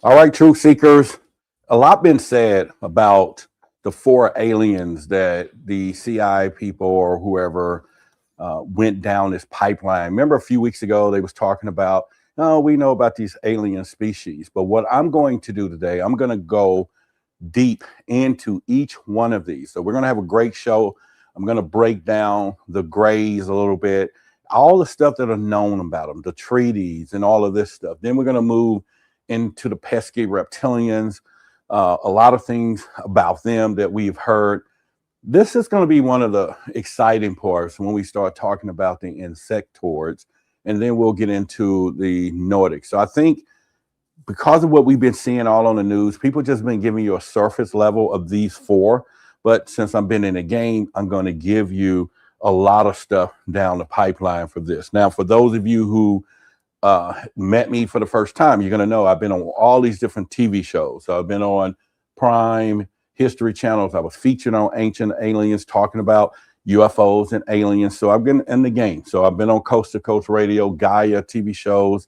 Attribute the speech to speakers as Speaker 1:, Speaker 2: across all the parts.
Speaker 1: All right, truth seekers. A lot been said about the four aliens that the CI people or whoever went down this pipeline. Remember a few weeks ago they was talking about, oh, we know about these alien species. But what I'm going to do today, I'm going to go deep into each one of these. So we're going to have a great show. I'm going to break down the grays a little bit, all the stuff that are known about them, the treaties and all of this stuff. Then we're going to move into the pesky reptilians, a lot of things about them that we've heard. This is going to be one of the exciting parts when we start talking about the insectoids, and then we'll get into the Nordics. So I think because of what we've been seeing all on the news, people just been giving you a surface level of these four. But since I've been in the game, I'm going to give you a lot of stuff down the pipeline for this. Now, for those of you who met me for the first time, you're going to know I've been on all these different TV shows. So I've been on Prime, History channels. I was featured on Ancient Aliens talking about UFOs and aliens. So I've been in the game. So I've been on Coast to Coast Radio, Gaia TV shows,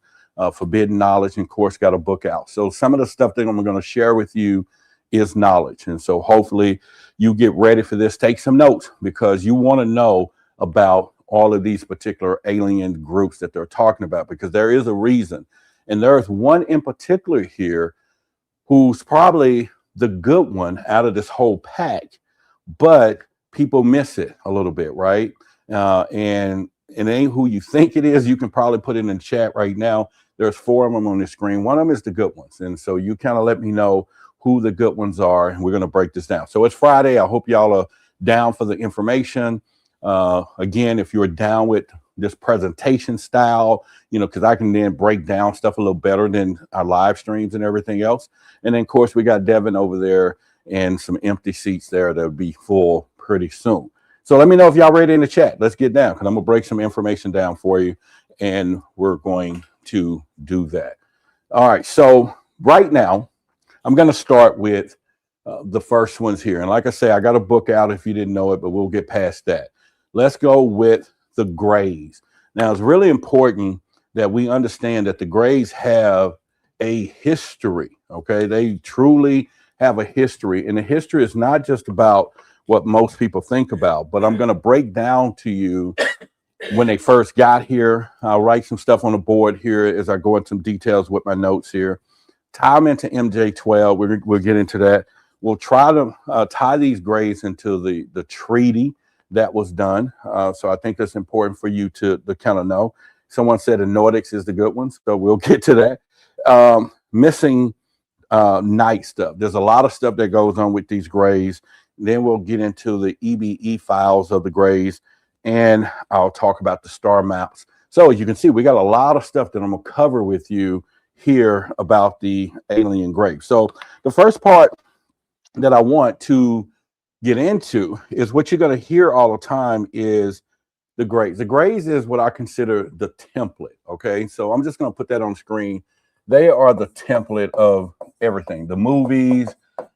Speaker 1: Forbidden Knowledge, and of course got a book out. So some of the stuff that I'm going to share with you is knowledge. And so hopefully you get ready for this. Take some notes because you want to know about all of these particular alien groups that they're talking about, because there is a reason. And there's one in particular here who's probably the good one out of this whole pack, but people miss it a little bit, right? And it ain't who you think it is. You can probably put it in the chat right now. There's four of them on the screen. One of them is the good ones. And so you kind of let me know who the good ones are, and we're going to break this down. So it's Friday. I hope y'all are down for the information. Again, if you're down with this presentation style, you know, because I can then break down stuff a little better than our live streams and everything else. And then, of course, we got Devin over there and some empty seats there that'll be full pretty soon. So let me know if y'all ready in the chat. Let's get down, because I'm going to break some information down for you, and we're going to do that. All right. So right now, I'm going to start with the first ones here. And like I say, I got a book out if you didn't know it, but we'll get past that. Let's go with the grays. Now, it's really important that we understand that the grays have a history, okay? They truly have a history. And the history is not just about what most people think about, but I'm going to break down to you when they first got here. I'll write some stuff on the board here as I go into some details with my notes here. Tie them into MJ12. We'll get into that. We'll try to tie these grays into the treaty that was done. So I think that's important for you to kind of know. Someone said the Nordics is the good ones, so we'll get to that. Missing night stuff. There's a lot of stuff that goes on with these grays. Then we'll get into the EBE files of the grays, and I'll talk about the star maps. So as you can see, we got a lot of stuff that I'm going to cover with you here about the alien grays. So the first part that I want to get into is what you're going to hear all the time is the grays. The grays is what I consider the template. Okay, so I'm just going to put that on screen. They are the template of everything, the movies,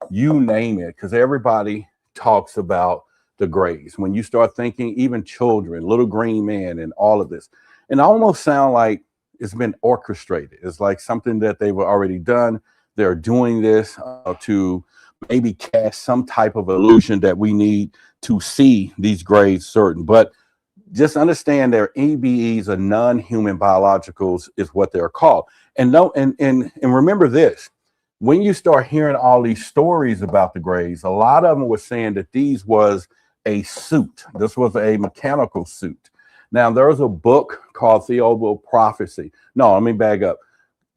Speaker 1: you name it, because everybody talks about the grays. When you start thinking, even children, Little Green Man, and all of this, and almost sound like it's been orchestrated. It's like something that they've already done. They're doing this to maybe cast some type of illusion that we need to see these grays certain. But just understand their EBEs are non-human biologicals is what they're called. And no, and remember this, when you start hearing all these stories about the grays, a lot of them were saying that these was a suit. This was a mechanical suit. Now, there's a book called Theobald Prophecy. No, let me back up.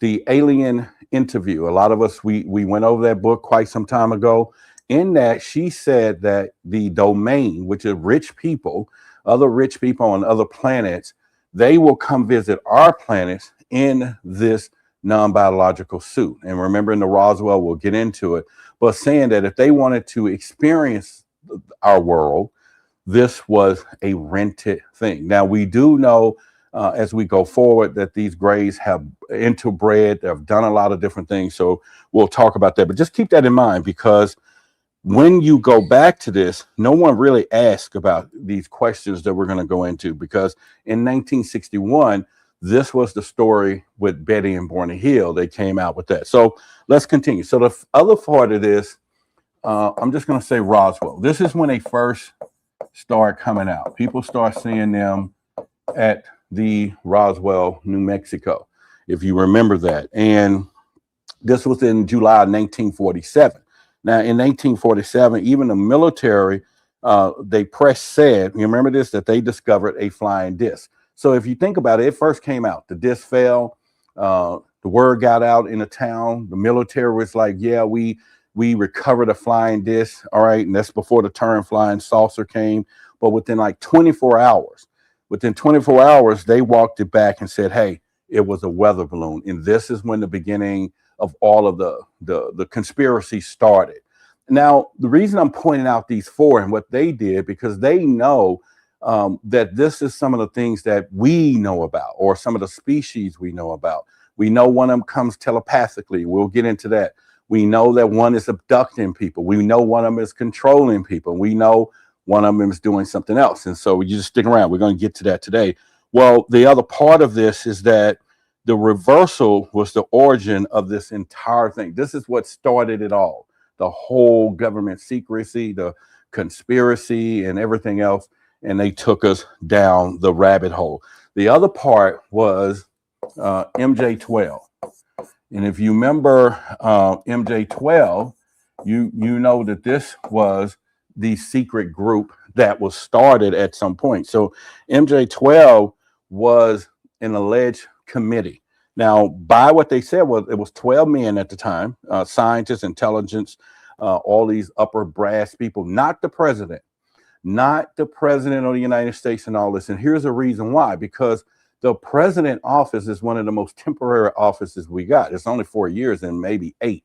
Speaker 1: The Alien Interview. A lot of us, we went over that book quite some time ago. In that, she said that the domain, which is rich people, other rich people on other planets, they will come visit our planets in this non-biological suit. And remember in the Roswell, we'll get into it, but saying that if they wanted to experience our world, this was a rented thing. Now, we do know as we go forward that these grays have interbred, they've done a lot of different things. So we'll talk about that. But just keep that in mind, because when you go back to this, no one really asked about these questions that we're going to go into, because in 1961, This was the story with Betty and Barney Hill. They came out with that. So let's continue. So the other part of this, I'm just going to say Roswell. This is when they first start coming out. People start seeing them at the Roswell, New Mexico, if you remember that. And this was in July 1947. Now, in 1947, even the military, they press said, you remember this, that they discovered a flying disc. So if you think about it, it first came out, the disc fell, the word got out in the town. The military was like, yeah, we recovered a flying disc. All right. And that's before the term flying saucer came. But within like 24 hours, they walked it back and said, hey, it was a weather balloon. And this is when the beginning of all of the conspiracy started. Now, the reason I'm pointing out these four and what they did, because they know that this is some of the things that we know about, or some of the species we know about. We know one of them comes telepathically. We'll get into that. We know that one is abducting people. We know one of them is controlling people. We know one of them is doing something else. And so you just stick around. We're going to get to that today. Well, the other part of this is that the reversal was the origin of this entire thing. This is what started it all. The whole government secrecy, the conspiracy, and everything else. And they took us down the rabbit hole. The other part was MJ-12. And if you remember MJ-12, you know that this was the secret group that was started at some point. So MJ-12 was an alleged committee. Now, by what they said, was it was 12 men at the time, scientists, intelligence, all these upper brass people, not the president of the United States and all this. And here's the reason why, because the president office is one of the most temporary offices we got. It's only 4 years and maybe 8.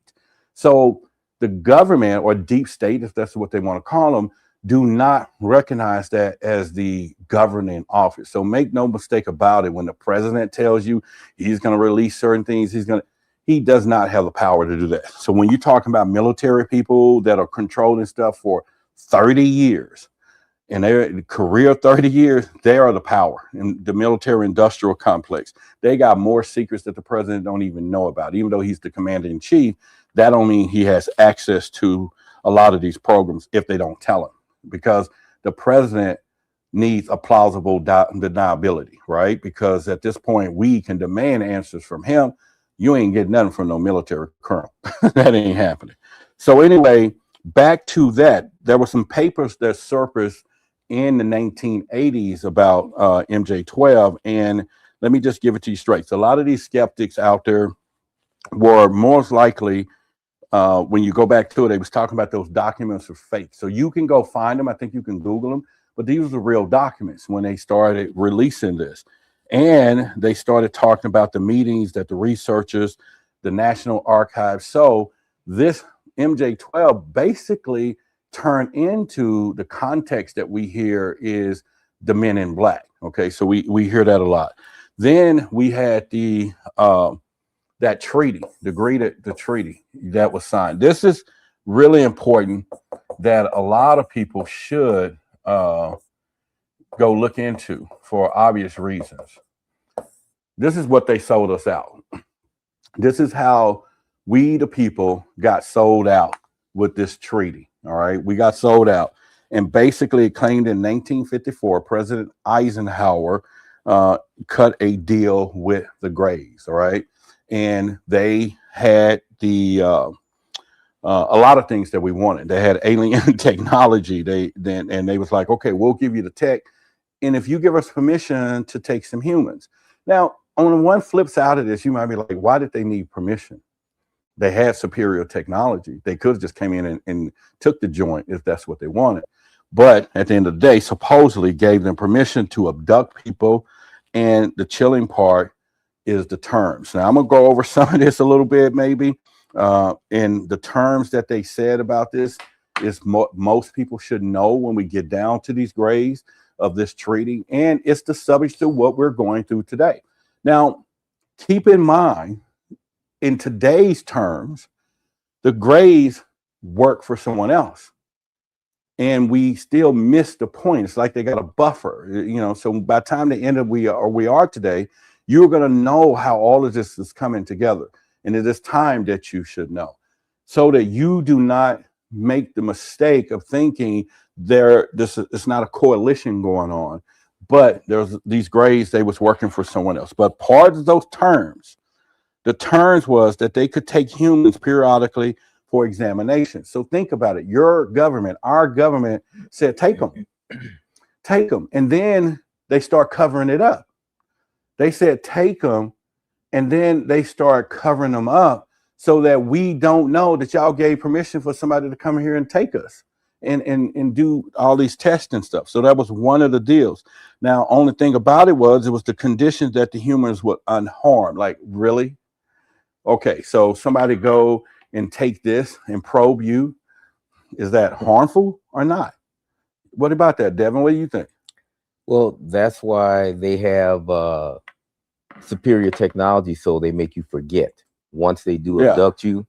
Speaker 1: So the government, or deep state, if that's what they want to call them, do not recognize that as the governing office. So make no mistake about it. When the president tells you he's going to release certain things, he does not have the power to do that. So when you're talking about military people that are controlling stuff for 30 years, and their career 30 years, they are the power in the military industrial complex. They got more secrets that the president don't even know about. Even though he's the commander in chief, that don't mean he has access to a lot of these programs if they don't tell him, because the president needs a plausible deniability, right? Because at this point, we can demand answers from him. You ain't getting nothing from no military colonel. That ain't happening. So anyway, back to that, there were some papers that surfaced in the 1980s about MJ-12. And let me just give it to you straight. So a lot of these skeptics out there were most likely, when you go back to it, they was talking about those documents are fake. So you can go find them. I think you can Google them. But these were the real documents when they started releasing this. And they started talking about the meetings that the researchers, the National Archives. So this MJ-12 basically turned into the context that we hear is the Men in Black. Okay, so we hear that a lot. Then we had the that treaty, the treaty that was signed. This is really important that a lot of people should go look into for obvious reasons. This is what they sold us out. This is how we, the people, got sold out with this treaty. All right, we got sold out. And basically it claimed in 1954, President Eisenhower cut a deal with the Greys. All right. And they had the a lot of things that we wanted. They had alien technology. They was like, okay, we'll give you the tech, and if you give us permission to take some humans. Now, on one flip side of this, you might be like, why did they need permission? They had superior technology. They could have just came in and took the joint if that's what they wanted. But at the end of the day, supposedly gave them permission to abduct people. And the chilling part is the terms. Now, I'm going to go over some of this a little bit, maybe. And the terms that they said about this is most people should know when we get down to these grades of this treaty. And it's the subject of what we're going through today. Now, keep in mind, in today's terms, the Greys work for someone else. And we still miss the point. It's like they got a buffer, you know. So by the time they end up we are today, You're going to know how all of this is coming together. And it is time that you should know, so that you do not make the mistake of thinking it's not a coalition going on, but there's these Greys, they was working for someone else. But part of those terms, the terms was that they could take humans periodically for examination. So think about it. Your government, our government said, take them, take them. And then they start covering it up. They said, take them. And then they start covering them up so that we don't know that y'all gave permission for somebody to come here and take us and do all these tests and stuff. So that was one of the deals. Now, only thing about it was the conditions that the humans were unharmed. Like, really? Okay, so somebody go and take this and probe you. Is that harmful or not? What about that, Devin? What do you think?
Speaker 2: Well, that's why they have superior technology, so they make you forget. Once they do abduct you,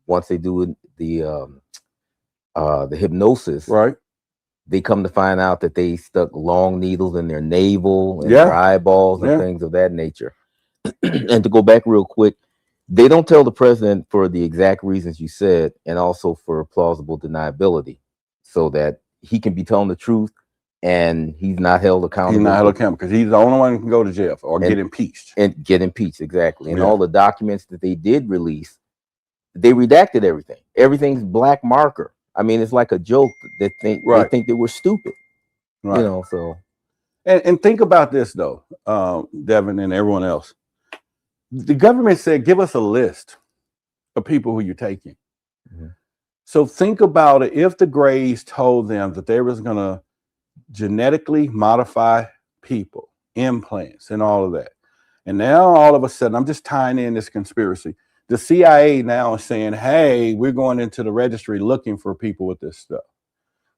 Speaker 2: once they do the hypnosis,
Speaker 1: right?
Speaker 2: They come to find out that they stuck long needles in their navel and their eyeballs and things of that nature. And to go back real quick, they don't tell the president for the exact reasons you said, and also for plausible deniability, so that he can be telling the truth and he's not held accountable.
Speaker 1: He's not held accountable because he's the only one who can go to jail or get impeached.
Speaker 2: And get impeached, exactly. And all the documents that they did release, they redacted everything. Everything's black marker. I mean, it's like a joke that they think that we're stupid. Right. You know, so.
Speaker 1: And think about this, though, Devin and everyone else. The government said, give us a list of people who you're taking. Mm-hmm. So think about it. If the Greys told them that they was going to genetically modify people, implants, and all of that, and now all of a sudden, I'm just tying in this conspiracy. The CIA now is saying, hey, we're going into the registry looking for people with this stuff.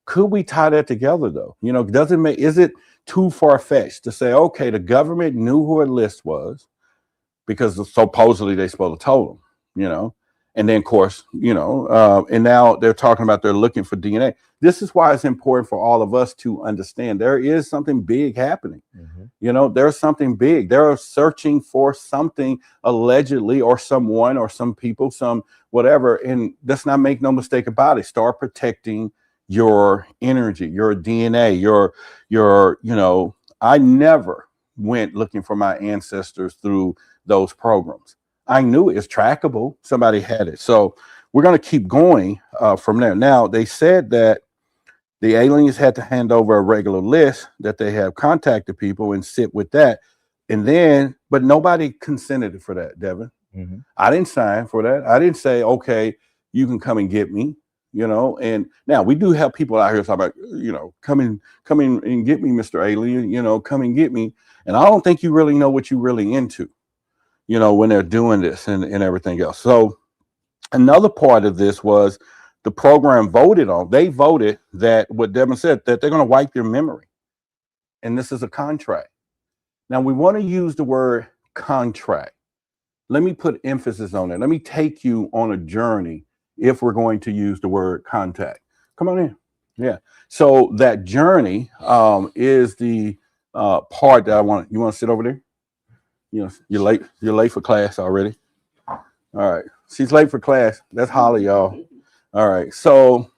Speaker 1: Could we tie that together, though? You know, is it too far-fetched to say, okay, the government knew who a list was because supposedly they supposed to tell them, you know? And then, of course, you know, and now they're talking about they're looking for DNA. This is why it's important for all of us to understand there is something big happening. Mm-hmm. You know, there's something big. They're searching for something allegedly, or someone, or some people, some whatever. And let's not make no mistake about it. Start protecting your energy, your DNA, your, you know, I never went looking for my ancestors through those programs. I knew it's trackable. Somebody had it. So we're going to keep going from there. Now, they said that the aliens had to hand over a regular list that they have contacted people and sit with that. And then, but nobody consented for that, Devin. Mm-hmm. I didn't sign for that. I didn't say, okay, you can come and get me, you know. And now we do have people out here talking about, you know, come in and get me, Mr. Alien, you know, come and get me. And I don't think you really know what you're really into, you know, when they're doing this and everything else. So another part of this was the program voted on. They voted that, what Devin said, that they're going to wipe their memory. And this is a contract. Now, we want to use the word contract. Let me put emphasis on it. Let me take you on a journey if we're going to use the word contact. Come on in. Yeah. So that journey is the part that I want. You want to sit over there? You know, you're late. You're late for class already. All right. She's late for class. That's Holly, y'all. All right. So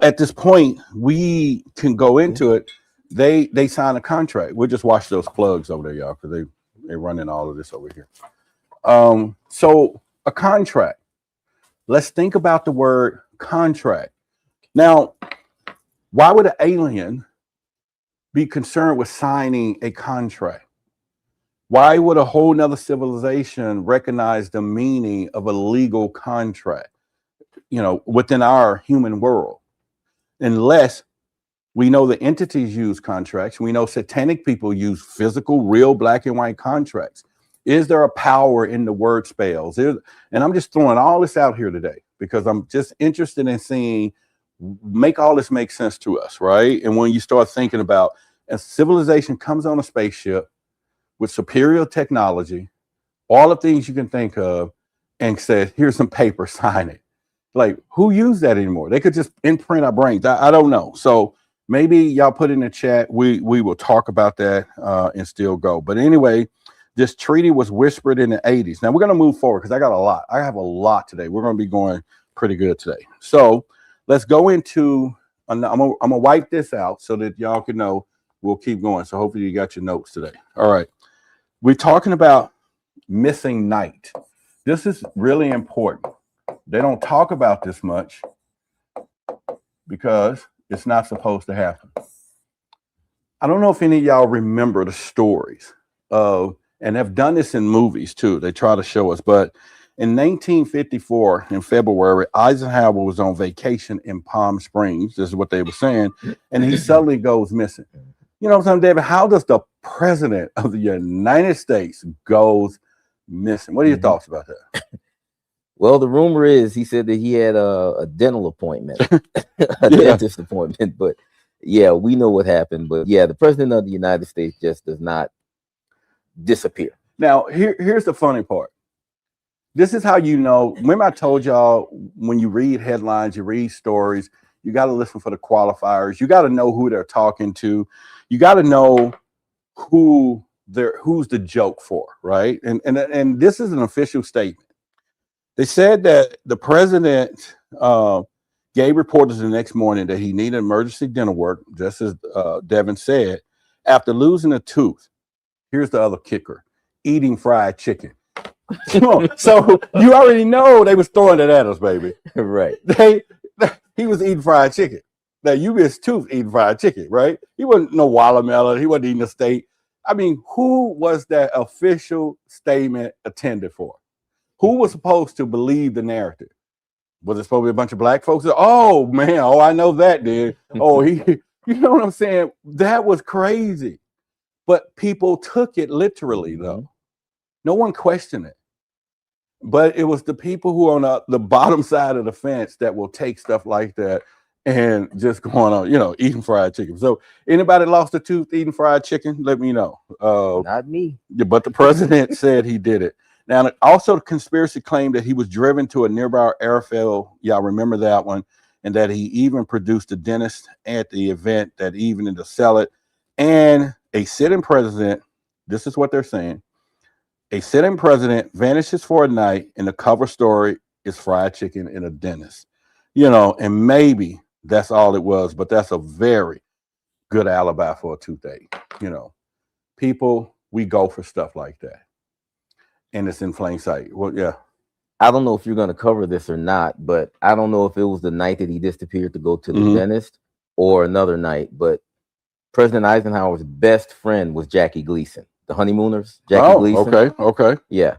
Speaker 1: at this point, we can go into it. They sign a contract. We'll just watch those plugs over there, y'all, because they're running all of this over here. So a contract. Let's think about the word contract. Now, why would an alien be concerned with signing a contract? Why would a whole nother civilization recognize the meaning of a legal contract, you know, within our human world? Unless we know the entities use contracts. We know satanic people use physical, real black and white contracts. Is there a power in the word spells? And I'm just throwing all this out here today because I'm just interested in seeing, make all this make sense to us, right? And when you start thinking about a civilization comes on a spaceship with superior technology, all the things you can think of, and says, here's some paper, sign it. Like, who used that anymore? They could just imprint our brains. I don't know. So maybe y'all put in the chat. We will talk about that and still go. But anyway, this treaty was whispered in the 80s. Now we're going to move forward because I got a lot. I have a lot today. We're going to be going pretty good today. So let's go into, I'm gonna wipe this out so that y'all can know we'll keep going. So hopefully you got your notes today. All right. We're talking about missing night. This is really important. They don't talk about this much because it's not supposed to happen. I don't know if any of y'all remember the stories of, and have done this in movies too. They try to show us, but in 1954, in February, Eisenhower was on vacation in Palm Springs. This is what they were saying. And he suddenly goes missing. You know what I'm saying, David? How does the president of the United States goes missing? What are your thoughts about that?
Speaker 2: Well, the rumor is he said that he had a dental appointment, a dentist appointment. But yeah, we know what happened. But yeah, the president of the United States just does not disappear.
Speaker 1: Now, here's the funny part. This is how you know. Remember I told y'all, when you read headlines, you read stories, you got to listen for the qualifiers. You got to know who they're talking to. You got to know who's the joke for, right? And this is an official statement. They said that the president gave reporters the next morning that he needed emergency dental work, just as Devin said, after losing a tooth. Here's the other kicker: eating fried chicken. So you already know they was throwing it at us, baby.
Speaker 2: Right.
Speaker 1: He was eating fried chicken. Now you missed tooth eating fried chicken, right? He wasn't no watermelon. He wasn't eating a steak. I mean, who was that official statement intended for? Who was supposed to believe the narrative? Was it supposed to be a bunch of black folks? Oh man, I know that, dude. You know what I'm saying? That was crazy. But people took it literally, though. No one questioned it. But it was the people who are on the bottom side of the fence that will take stuff like that and just going on, eating fried chicken. So anybody lost a tooth eating fried chicken, let me know.
Speaker 2: Not me.
Speaker 1: But the president said he did it. Now, also the conspiracy claimed that he was driven to a nearby airfield. Y'all remember that one. And that he even produced a dentist at the event that evening to sell it. And a sitting president, this is what they're saying, a sitting president vanishes for a night and the cover story is fried chicken in a dentist. And maybe that's all it was, but that's a very good alibi for a toothache. People, we go for stuff like that. And it's in plain sight. Well, yeah.
Speaker 2: I don't know if you're going to cover this or not, but I don't know if it was the night that he disappeared to go to the dentist or another night, but President Eisenhower's best friend was Jackie Gleason, the honeymooners. Jackie Gleason.
Speaker 1: Okay.
Speaker 2: Yeah.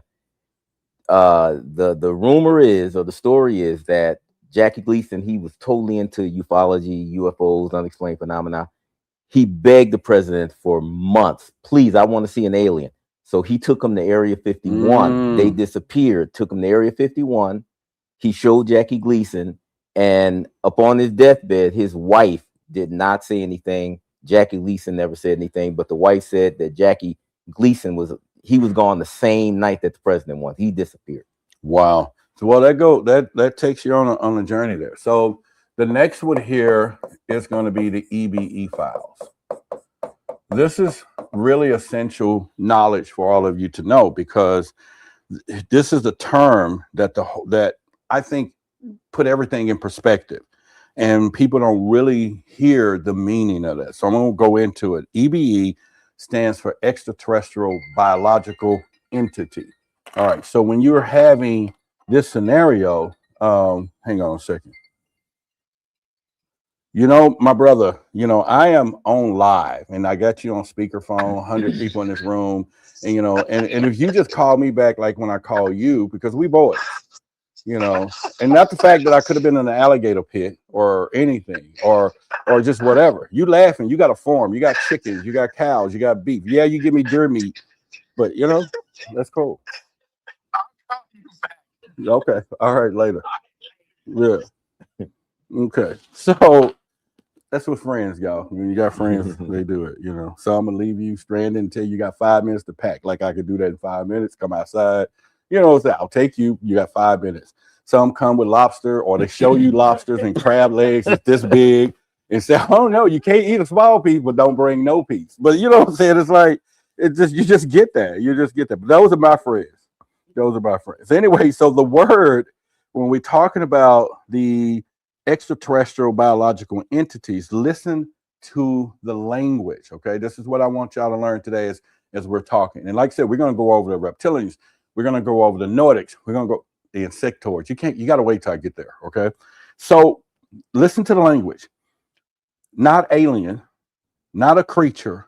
Speaker 2: The rumor is, or the story is, that Jackie Gleason, he was totally into ufology, UFOs, unexplained phenomena. He begged the president for months, please, I want to see an alien. So he took him to Area 51. They disappeared, took him to Area 51. He showed Jackie Gleason, and upon his deathbed, his wife did not say anything. Jackie Gleason never said anything, but the wife said that Jackie Gleason was gone the same night that the president was. He disappeared.
Speaker 1: Wow. So well, that takes you on a journey there. So the next one here is going to be the EBE files. This is really essential knowledge for all of you to know, because this is the term that I think put everything in perspective, and people don't really hear the meaning of that. So I'm going to go into it. EBE stands for extraterrestrial biological entity. All right. So when you're having this scenario, hang on a second. My brother, I am on live and I got you on speakerphone, 100 people in this room. And, and if you just call me back, like when I call you, because we boys, and not the fact that I could have been in an alligator pit or anything, or just whatever. You laughing, you got a farm, you got chickens, you got cows, you got beef. Yeah, you give me deer meat, but that's cool. Okay. All right, later. Yeah. Okay. So that's what friends, y'all. When you got friends, they do it, So I'm gonna leave you stranded until you got 5 minutes to pack. Like I could do that in 5 minutes, come outside. I'll take you. You got 5 minutes. Some come with lobster, or they show you lobsters and crab legs. It's this big. and say, oh no, you can't eat a small piece, but don't bring no piece. But you know what I'm saying? It's like you just get that. You just get that. But those are my friends. Those are my friends. Anyway, so the word, when we're talking about the extraterrestrial biological entities, listen to the language. Okay, this is what I want y'all to learn today as we're talking. And like I said, we're going to go over the reptilians. We're going to go over the Nordics. We're going to go the insectoids. You got to wait till I get there. Okay, so listen to the language. Not alien, not a creature.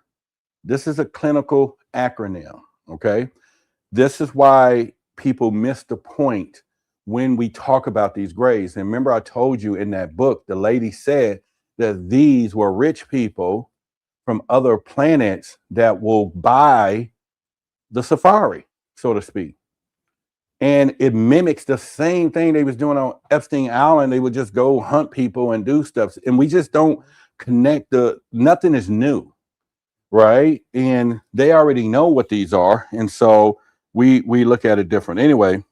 Speaker 1: This is a clinical acronym. Okay, this is why people miss the point when we talk about these grays. And remember, I told you in that book, the lady said that these were rich people from other planets that will buy the safari, so to speak. And it mimics the same thing they was doing on Epstein Island. They would just go hunt people and do stuff. And we just don't connect nothing is new, right? And they already know what these are. And so we look at it different. Anyway,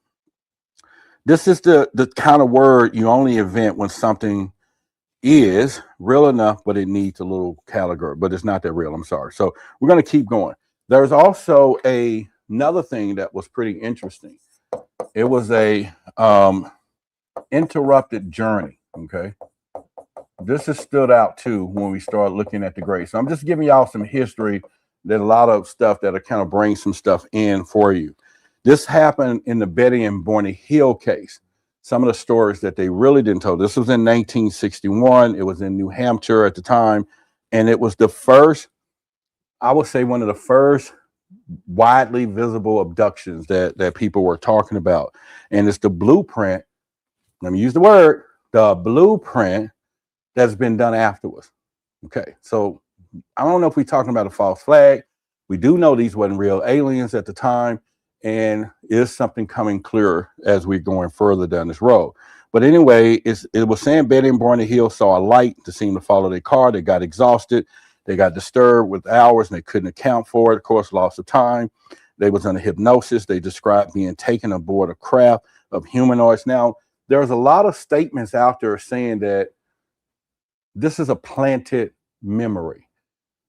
Speaker 1: this is the kind of word you only invent when something is real enough, but it needs a little category, but it's not that real. I'm sorry. So we're going to keep going. There's also another thing that was pretty interesting. It was a interrupted journey. Okay. This has stood out too when we start looking at the gray. So I'm just giving y'all some history. There's a lot of stuff that'll kind of bring some stuff in for you. This happened in the Betty and Barney Hill case. Some of the stories that they really didn't tell. This was in 1961. It was in New Hampshire at the time. And it was the first, I would say one of the first widely visible abductions that people were talking about. And it's the blueprint, let me use the word, the blueprint that's been done afterwards. Okay, so I don't know if we're talking about a false flag. We do know these wasn't real aliens at the time, and is something coming clearer as we're going further down this road. But anyway, it was saying Betty and Barney Hill saw a light to seem to follow their car. They got exhausted. They got disturbed with hours, and they couldn't account for it. Of course, loss of time. They was under hypnosis. They described being taken aboard a craft of humanoids. Now, there's a lot of statements out there saying that this is a planted memory,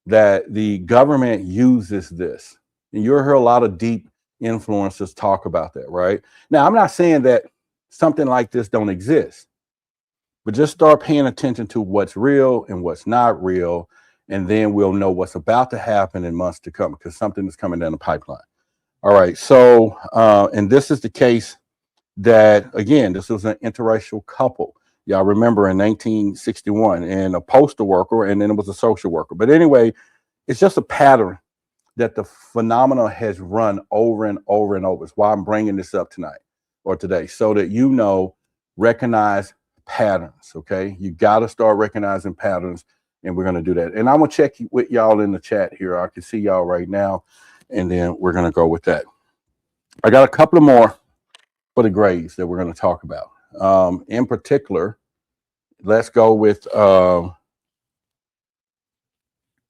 Speaker 1: that the government uses this. And you'll hear a lot of deep influencers talk about that, right? Now, I'm not saying that something like this don't exist, but just start paying attention to what's real and what's not real, and then we'll know what's about to happen in months to come, because something is coming down the pipeline. All right, so, and this is the case that, again, this was an interracial couple. Y'all remember in 1961, and a postal worker, and then it was a social worker. But anyway, it's just a pattern that the phenomena has run over and over and over. It's why I'm bringing this up tonight or today, so that you know, recognize patterns, okay? You got to start recognizing patterns, and we're going to do that. And I'm going to check with y'all in the chat here. I can see y'all right now, and then we're going to go with that. I got a couple of more for the grays that we're going to talk about. In particular, let's go with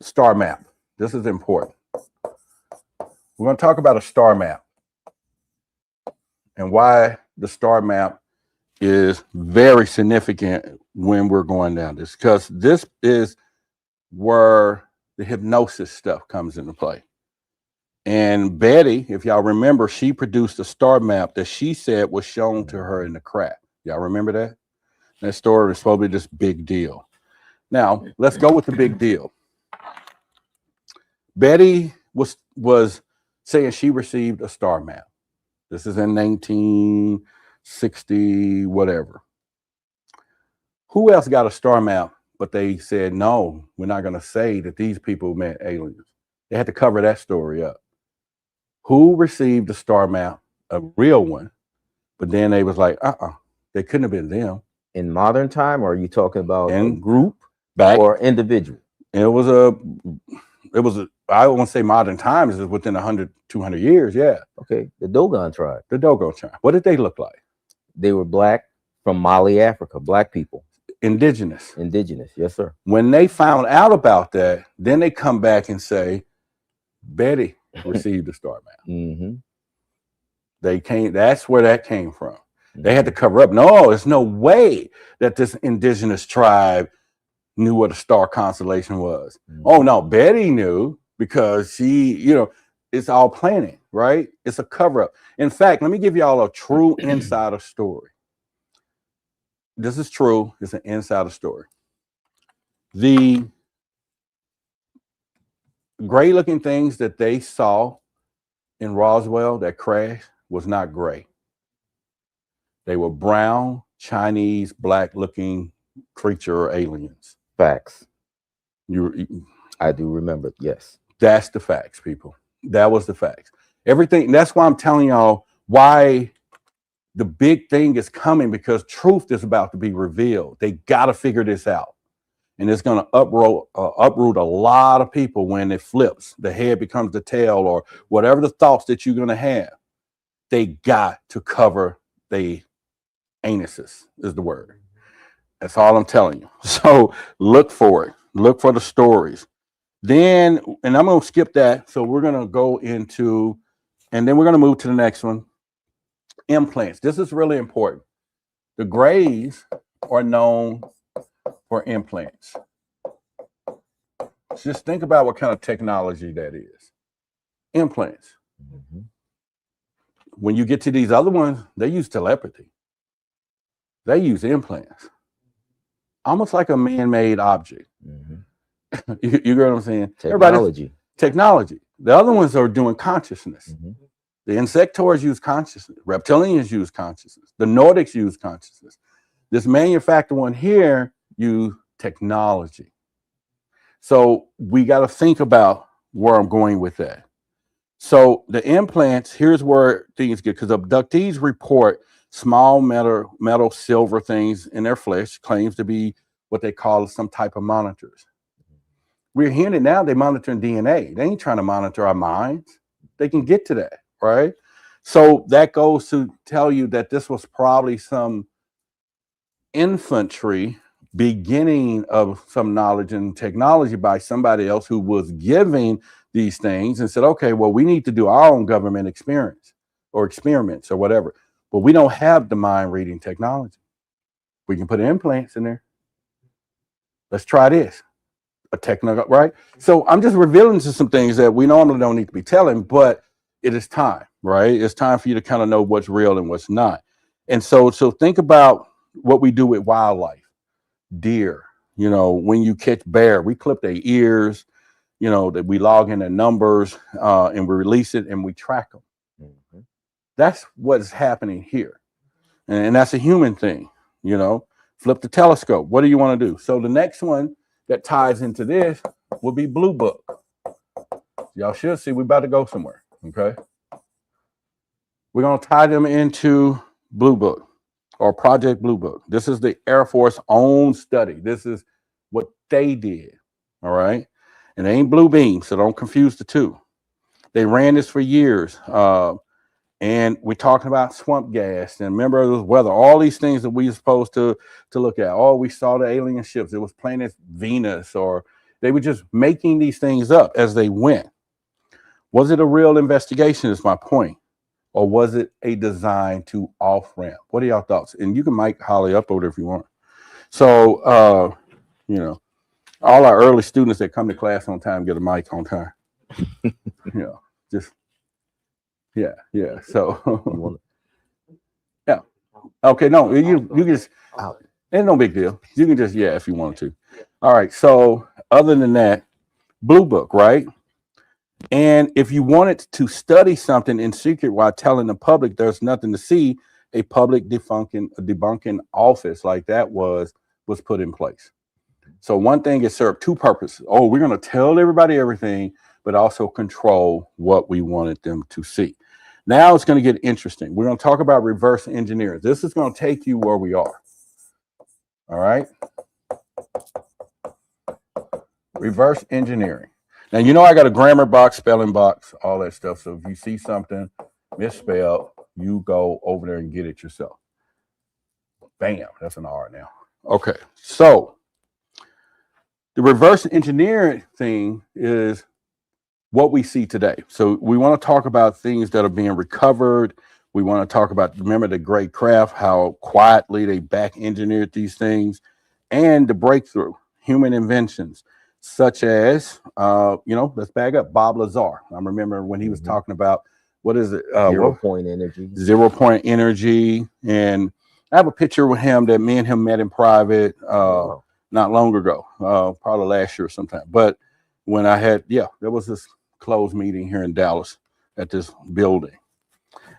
Speaker 1: star map. This is important. We're going to talk about a star map and why the star map is very significant when we're going down this, because this is where the hypnosis stuff comes into play. And Betty, if y'all remember, she produced a star map that she said was shown to her in the crack. Y'all remember that? That story was supposed to be this big deal. Now, let's go with the big deal. Betty was saying she received a star map. This is in 1960, whatever. Who else got a star map, but they said, no, we're not going to say that these people meant aliens. They had to cover that story up. Who received a star map, a real one, but then they was like, they couldn't have been them.
Speaker 2: In modern time, or are you talking about a group or individual?
Speaker 1: It was I won't say modern times, is within 100, 200 years. Yeah.
Speaker 2: Okay. The Dogon tribe.
Speaker 1: The Dogon tribe. What did they look like?
Speaker 2: They were black from Mali, Africa. Black people.
Speaker 1: Indigenous.
Speaker 2: Indigenous. Yes, sir.
Speaker 1: When they found out about that, then they come back and say, Betty received a star map.
Speaker 2: Mm-hmm.
Speaker 1: That's where that came from. Mm-hmm. They had to cover up. No, there's no way that this indigenous tribe knew what a star constellation was. Oh no, Betty knew because she, it's all planning, right? It's a cover up. In fact, let me give y'all a true insider story. This is true. It's an insider story. The gray looking things that they saw in Roswell that crashed was not gray. They were brown, Chinese, black looking creature or aliens.
Speaker 2: Facts. I do remember. Yes.
Speaker 1: That's the facts, people. That was the facts. Everything. That's why I'm telling y'all why the big thing is coming, because truth is about to be revealed. They got to figure this out. And it's going to uproot a lot of people when it flips. The head becomes the tail, or whatever the thoughts that you're going to have. They got to cover the anuses is the word. That's all I'm telling you. So look for it. Look for the stories. Then, and I'm going to skip that. So we're going to go into, and then we're going to move to the next one. Implants. This is really important. The grays are known for implants. Just think about what kind of technology that is. Implants. Mm-hmm. When you get to these other ones, they use telepathy. They use implants. Almost like a man-made object. Mm-hmm. you get what I'm saying? Technology. The other ones are doing consciousness. Mm-hmm. The Insectoids use consciousness. Reptilians use consciousness. The Nordics use consciousness. This manufactured one here use technology. So we got to think about where I'm going with that. So the implants, here's where things get, because abductees report small metal silver things in their flesh, claims to be what they call some type of monitors. We're hearing it now, they're monitoring DNA. They ain't trying to monitor our minds. They can get to that, right? So that goes to tell you that this was probably some infantry beginning of some knowledge and technology by somebody else who was giving these things and said, okay, well, we need to do our own government experience or experiments or whatever. But we don't have the mind reading technology. We can put implants in there. Let's try this. A technical, right? So I'm just revealing to some things that we normally don't need to be telling, but it is time, right? It's time for you to kind of know what's real and what's not. And so think about what we do with wildlife. Deer, when you catch bear, we clip their ears, that we log in the numbers and we release it and we track them. Mm-hmm. That's what's happening here. And that's a human thing, flip the telescope. What do you want to do? So the next one that ties into this will be Blue Book. Y'all should see we're about to go somewhere. Okay. We're going to tie them into Blue Book or Project Blue Book. This is the Air Force own study. This is what they did. All right. And it ain't Blue Beam, so don't confuse the two. They ran this for years. And we're talking about swamp gas and remember the weather, all these things that we were supposed to look at. Oh, we saw the alien ships. It was planet Venus, or they were just making these things up as they went. Was it a real investigation is my point. Or was it a design to off-ramp? What are y'all thoughts? And you can mic Holly up over there if you want. So, all our early students that come to class on time get a mic on time. Yeah. So, yeah. Okay, no, you can just, it's no big deal. You can just, if you want to. All right, so other than that, Blue Book, right? And if you wanted to study something in secret while telling the public there's nothing to see, a public debunking office like that was put in place. So one thing, it served two purposes. Oh, we're going to tell everybody everything, but also control what we wanted them to see. Now it's going to get interesting. We're going to talk about reverse engineering. This is going to take you where we are. All right. Reverse engineering. Now, I got a grammar box, spelling box, all that stuff. So if you see something misspelled, you go over there and get it yourself. Bam, that's an R now. Okay, so the reverse engineering thing is what we see today. So we want to talk about things that are being recovered. We want to talk about, remember the great craft, how quietly they back engineered these things, and the breakthrough. human inventions, such as, let's back up, Bob Lazar. I remember when he was talking about, what is it?
Speaker 2: 0-point energy.
Speaker 1: 0-point energy. And I have a picture with him that me and him met in private not long ago, probably last year sometime. But when I had, there was this closed meeting here in Dallas at this building.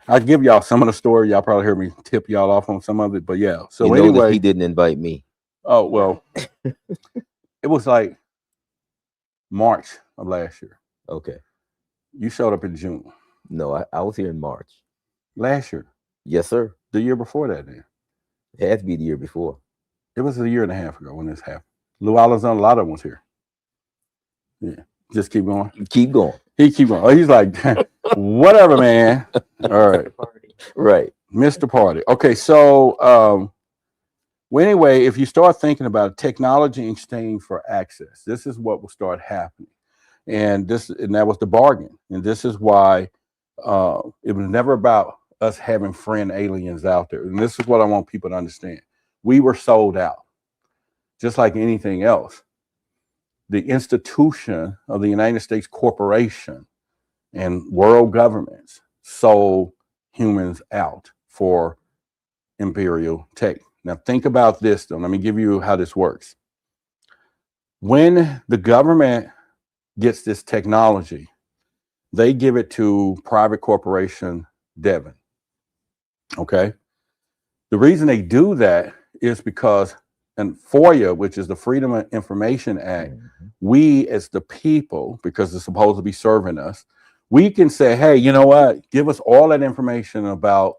Speaker 1: I'll give y'all some of the story. Y'all probably heard me tip y'all off on some of it, but yeah. So anyway,
Speaker 2: he didn't invite me.
Speaker 1: Oh, well, it was like March of last year.
Speaker 2: Okay.
Speaker 1: You showed up in June.
Speaker 2: No, I was here in March.
Speaker 1: Last year?
Speaker 2: Yes, sir.
Speaker 1: The year before that, then?
Speaker 2: It had to be the year before.
Speaker 1: It was a year and a half ago when this happened. Lou Alazon, a lot of them was here. Yeah. Just keep going.
Speaker 2: Keep going.
Speaker 1: He keep going. Oh, he's like, whatever, man. All right.
Speaker 2: Right.
Speaker 1: Mr. Party. Okay, so well, anyway, if you start thinking about it, technology exchange for access, this is what will start happening. And that was the bargain. And this is why it was never about us having friend aliens out there. And this is what I want people to understand. We were sold out, just like anything else. The institution of the United States corporation and world governments sold humans out for imperial tech. Now think about this, though. Let me give you how this works. When the government gets this technology, they give it to private corporation Devon. Okay. The reason they do that is because in FOIA, which is the Freedom of Information Act, we as the people, because it's supposed to be serving us, we can say, hey, you know what? Give us all that information about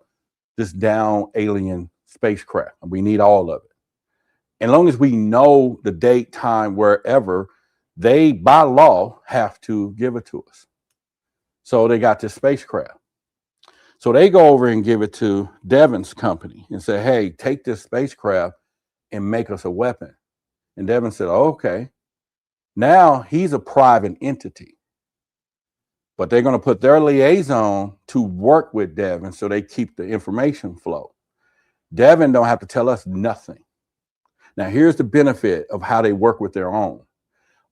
Speaker 1: this down alien spacecraft. We need all of it. As long as we know the date, time, wherever, they, by law, have to give it to us. So they got this spacecraft. So they go over and give it to Devon's company and say, hey, take this spacecraft and make us a weapon. And Devon said, oh, okay. Now he's a private entity. But they're going to put their liaison to work with Devon so they keep the information flow. Devon don't have to tell us nothing. Now, here's the benefit of how they work with their own.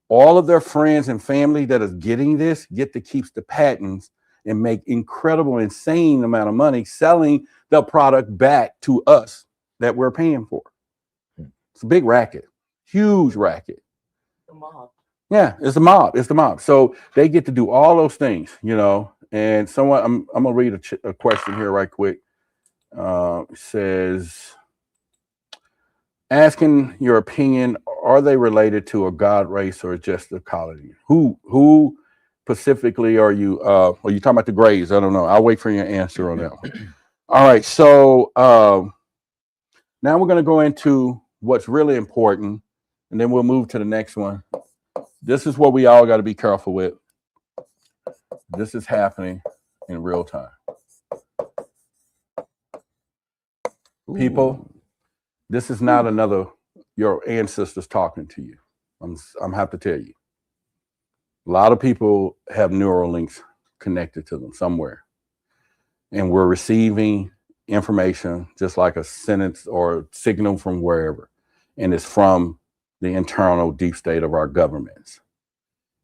Speaker 1: All of their friends and family that is getting this get to keep the patents and make incredible, insane amount of money selling the product back to us that we're paying for. It's a big racket, huge racket.
Speaker 3: The mob.
Speaker 1: Yeah, it's the mob. It's the mob. So they get to do all those things, And someone, I'm gonna read a question here right quick. It says, asking your opinion, are they related to a god race or just a colony? Who specifically are you? Are you talking about the Greys? I don't know. I'll wait for your answer on that one. All right. So now we're going to go into what's really important, and then we'll move to the next one. This is what we all got to be careful with. This is happening in real time. People, this is not your ancestors talking to you. I'm have to tell you. A lot of people have neural links connected to them somewhere. And we're receiving information just like a sentence or signal from wherever. And it's from the internal deep state of our governments.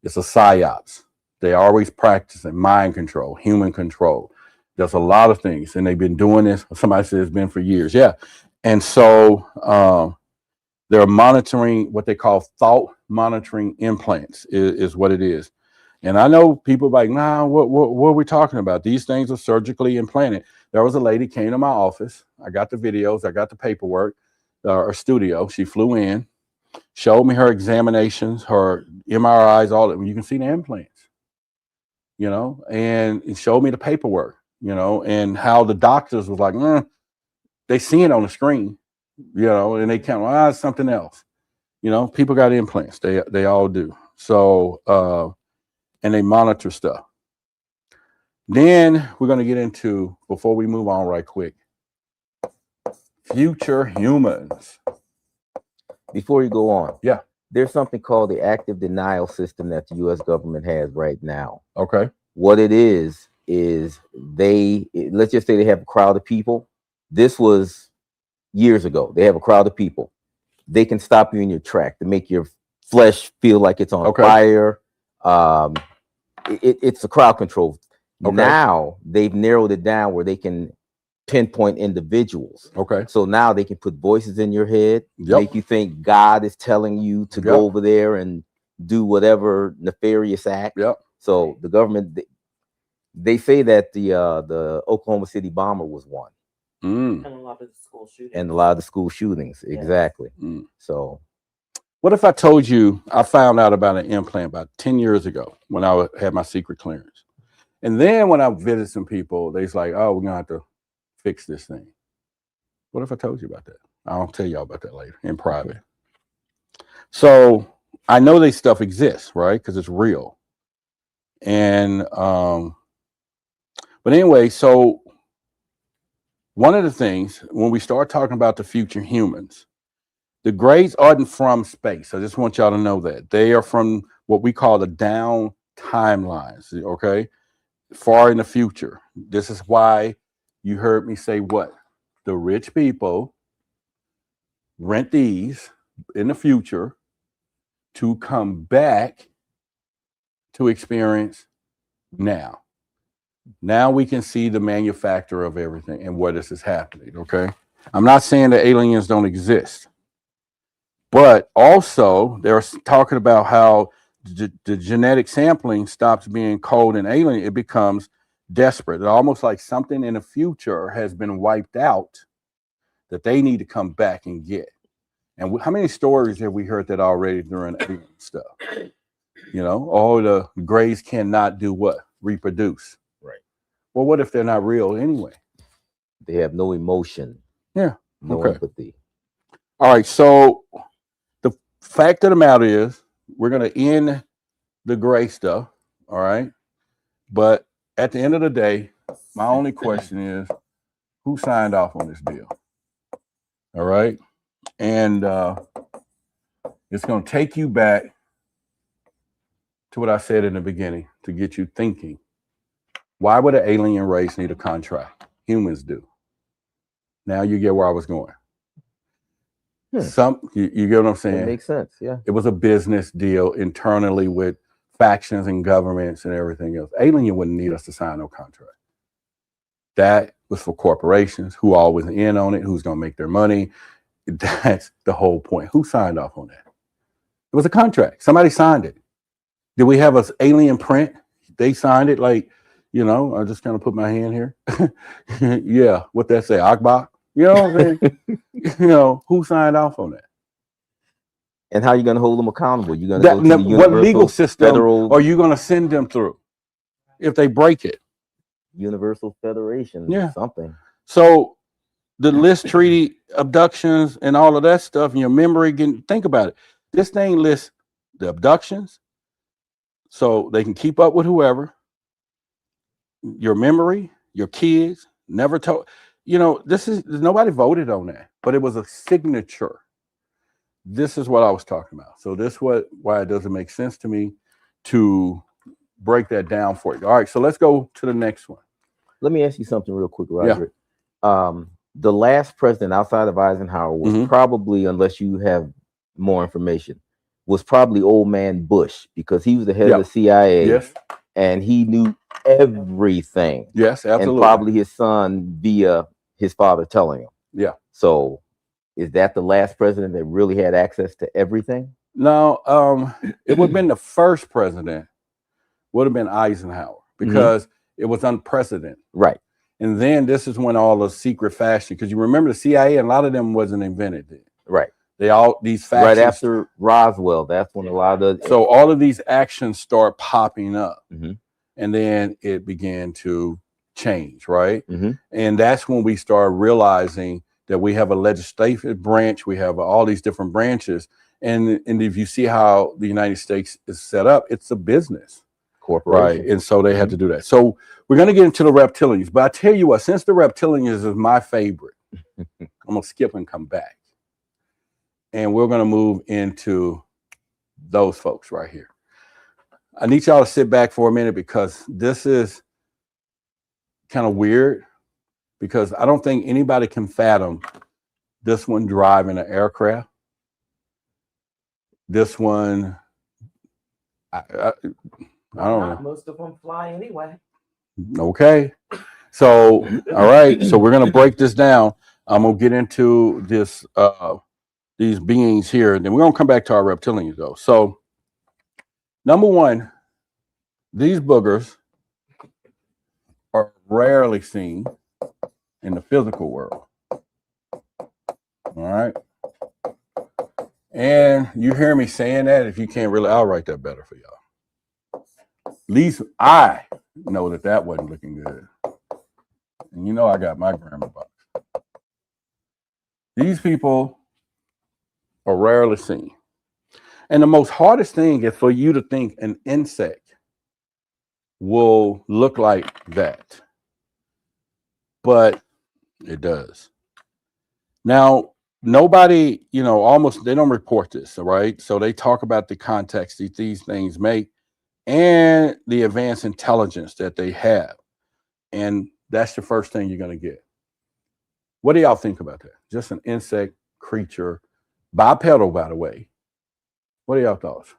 Speaker 1: It's a psyops. They always practicing mind control, human control. There's a lot of things, and they've been doing this. Somebody said it's been for years. Yeah. And so they're monitoring what they call thought monitoring implants is what it is. And I know people like, nah, what are we talking about? These things are surgically implanted. There was a lady came to my office. I got the videos. I got the paperwork, her studio. She flew in, showed me her examinations, her MRIs, all that. You can see the implants, and it showed me the paperwork, and how the doctors was like, they see it on the screen, and they count, it's something else. People got implants. They all do. So, and they monitor stuff. Then we're going to get into, before we move on right quick, future humans.
Speaker 2: Before you go on.
Speaker 1: Yeah.
Speaker 2: There's something called the active denial system that the U.S. government has right now.
Speaker 1: Okay.
Speaker 2: What it is let's just say they have a crowd of people. This was years ago. They have a crowd of people. They can stop you in your track to make your flesh feel like it's on fire. It's a crowd control. Now they've narrowed it down where they can pinpoint individuals. So now they can put voices in your head, make you think God is telling you to go over there and do whatever nefarious act. So the government, they say that the Oklahoma City bomber was one.
Speaker 3: And a lot of the school shootings.
Speaker 2: And a lot of the school shootings, exactly. So
Speaker 1: what if I told you I found out about an implant about 10 years ago when I had my secret clearance? And then when I visited some people, they's like, oh, we're going to have to fix this thing. What if I told you about that? I'll tell y'all about that later in private. So I know this stuff exists, right? Because it's real. And, but anyway, so one of the things when we start talking about the future humans, the grays aren't from space. I just want y'all to know that. They are from what we call the down timelines, okay? Far in the future. This is why you heard me say what? The rich people rent these in the future to come back to experience now. Now we can see the manufacture of everything and where this is happening, okay? I'm not saying that aliens don't exist, but also they're talking about how the genetic sampling stops being cold and alien. It becomes desperate. It's almost like something in the future has been wiped out that they need to come back and get. And how many stories have we heard that already during alien stuff? You know, all the grays cannot do what? Reproduce.
Speaker 2: Right.
Speaker 1: Well, what if they're not real anyway?
Speaker 2: They have no emotion.
Speaker 1: Yeah.
Speaker 2: No empathy.
Speaker 1: All right. So the fact of the matter is, we're going to end the gray stuff. All right. But at the end of the day, my only question is, who signed off on this deal? All right. And it's going to take you back to what I said in the beginning to get you thinking. Why would an alien race need a contract? Humans do. Now you get where I was going. You get what I'm saying?
Speaker 2: It makes sense, yeah.
Speaker 1: It was a business deal internally with factions and governments and everything else. Alien wouldn't need us to sign no contract. That was for corporations who always in on it, who's going to make their money. That's the whole point. Who signed off on that? It was a contract. Somebody signed it. Did we have an alien print? They signed it like, you know, I just kind of put my hand here. Yeah, what that say? Akbar? You know what I'm saying? You know, who signed off on that?
Speaker 2: And how are you going to hold them accountable? You're going to go to the
Speaker 1: what legal system are you going to send them through if they break it?
Speaker 2: Universal Federation, something.
Speaker 1: So the list treaty abductions and all of that stuff in your memory, think about it. This thing lists the abductions so they can keep up with whoever, your memory, your kids, never told. You know, nobody voted on that, but it was a signature. This is what I was talking about. So this why it doesn't make sense to me to break that down for you. All right, so let's go to the next one.
Speaker 2: Let me ask you something real quick, Roderick. The last president outside of Eisenhower was probably, unless you have more information, was probably old man Bush, because he was the head of the CIA.
Speaker 1: Yes.
Speaker 2: And he knew everything.
Speaker 1: Yes, absolutely.
Speaker 2: And probably his son via his father telling him.
Speaker 1: Yeah.
Speaker 2: So is that the last president that really had access to everything?
Speaker 1: No, it would have been the first president, would have been Eisenhower, because it was unprecedented.
Speaker 2: Right.
Speaker 1: And then this is when all the secret fashion, because you remember the CIA, and a lot of them wasn't invented then.
Speaker 2: Right.
Speaker 1: These factions.
Speaker 2: Right after Roswell, that's when a lot of
Speaker 1: So all of these actions start popping up. And then it began to change, right? And that's when we start realizing that we have a legislative branch, we have all these different branches. And if you see how the United States is set up, it's a business.
Speaker 2: Corporation.
Speaker 1: Right. And so they had to do that. So we're going to get into the reptilians. But I tell you what, since the reptilians is my favorite, I'm going to skip and come back. And we're going to move into those folks right here. I need y'all to sit back for a minute, because this is kind of weird, because I don't think anybody can fathom this one driving an aircraft. This one, I don't know.
Speaker 3: Most of them fly anyway.
Speaker 1: Okay. So, all right. So we're going to break this down. I'm going to get into this, these beings here. Then we're going to come back to our reptilians though. So number one, these boogers are rarely seen in the physical world. All right. And you hear me saying that. If you can't really, I'll write that better for y'all. At least I know that that wasn't looking good. And you know I got my grammar box. These people are rarely seen. And the most hardest thing is for you to think an insect will look like that. But it does. Now, nobody, almost, they don't report this, all right? So they talk about the context that these things make and the advanced intelligence that they have. And that's the first thing you're going to get. What do y'all think about that? Just an insect creature, bipedal, by the way. What are y'all thoughts?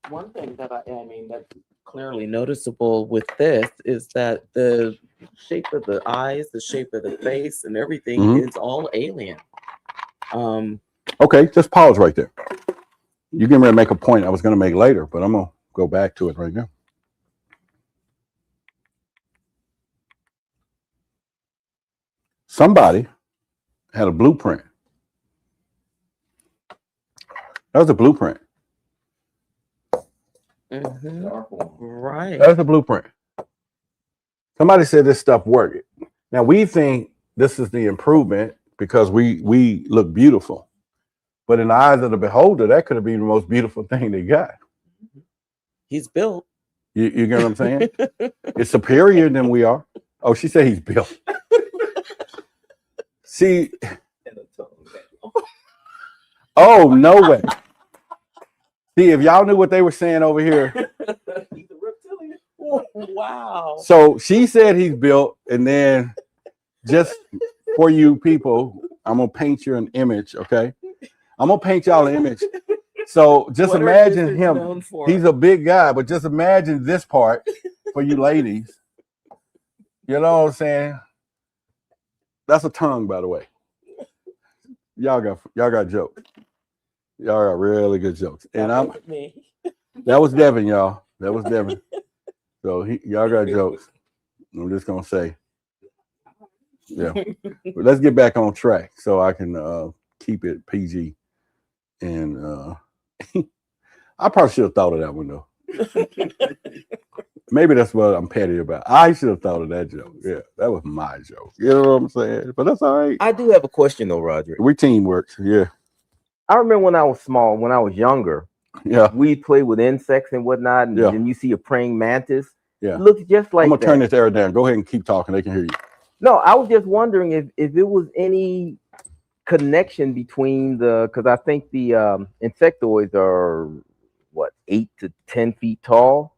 Speaker 3: One thing that I mean that's clearly noticeable with this is that the shape of the eyes, the shape of the face, and everything is all alien.
Speaker 1: Okay, just pause right there. You're getting ready to make a point I was going to make later, but I'm going to go back to it right now. Somebody had a blueprint. That was a blueprint.
Speaker 3: Right.
Speaker 1: That's a blueprint. Somebody said this stuff worked. Now we think this is the improvement because we look beautiful. But in the eyes of the beholder, that could have been the most beautiful thing they got.
Speaker 3: He's built.
Speaker 1: You get what I'm saying? It's superior than we are. Oh, she said he's built. See. Oh, no way. See, if y'all knew what they were saying over here.
Speaker 3: He's a reptilian. Wow.
Speaker 1: So she said he's built, and then just for you people, I'm going to paint you an image, okay? I'm going to paint y'all an image. So just imagine him. He's a big guy, but just imagine this part for you ladies. You know what I'm saying? That's a tongue, by the way. Y'all got jokes. Y'all got really good jokes. And that was Devin, y'all. That was Devin. So y'all got jokes. I'm just gonna say. Yeah. But let's get back on track so I can keep it PG. And I probably should have thought of that one though. Maybe that's what I'm petty about. I should have thought of that joke. Yeah, that was my joke. You know what I'm saying? But that's all right.
Speaker 2: I do have a question though, Roger.
Speaker 1: We teamwork. Yeah.
Speaker 2: I remember when I was small, when I was younger, we played with insects and whatnot, and then you see a praying mantis. Yeah. It looks just like
Speaker 1: I'm gonna turn this air down. Go ahead and keep talking. They can hear you.
Speaker 2: No, I was just wondering if it was any connection between because I think the insectoids are what 8 to 10 feet tall,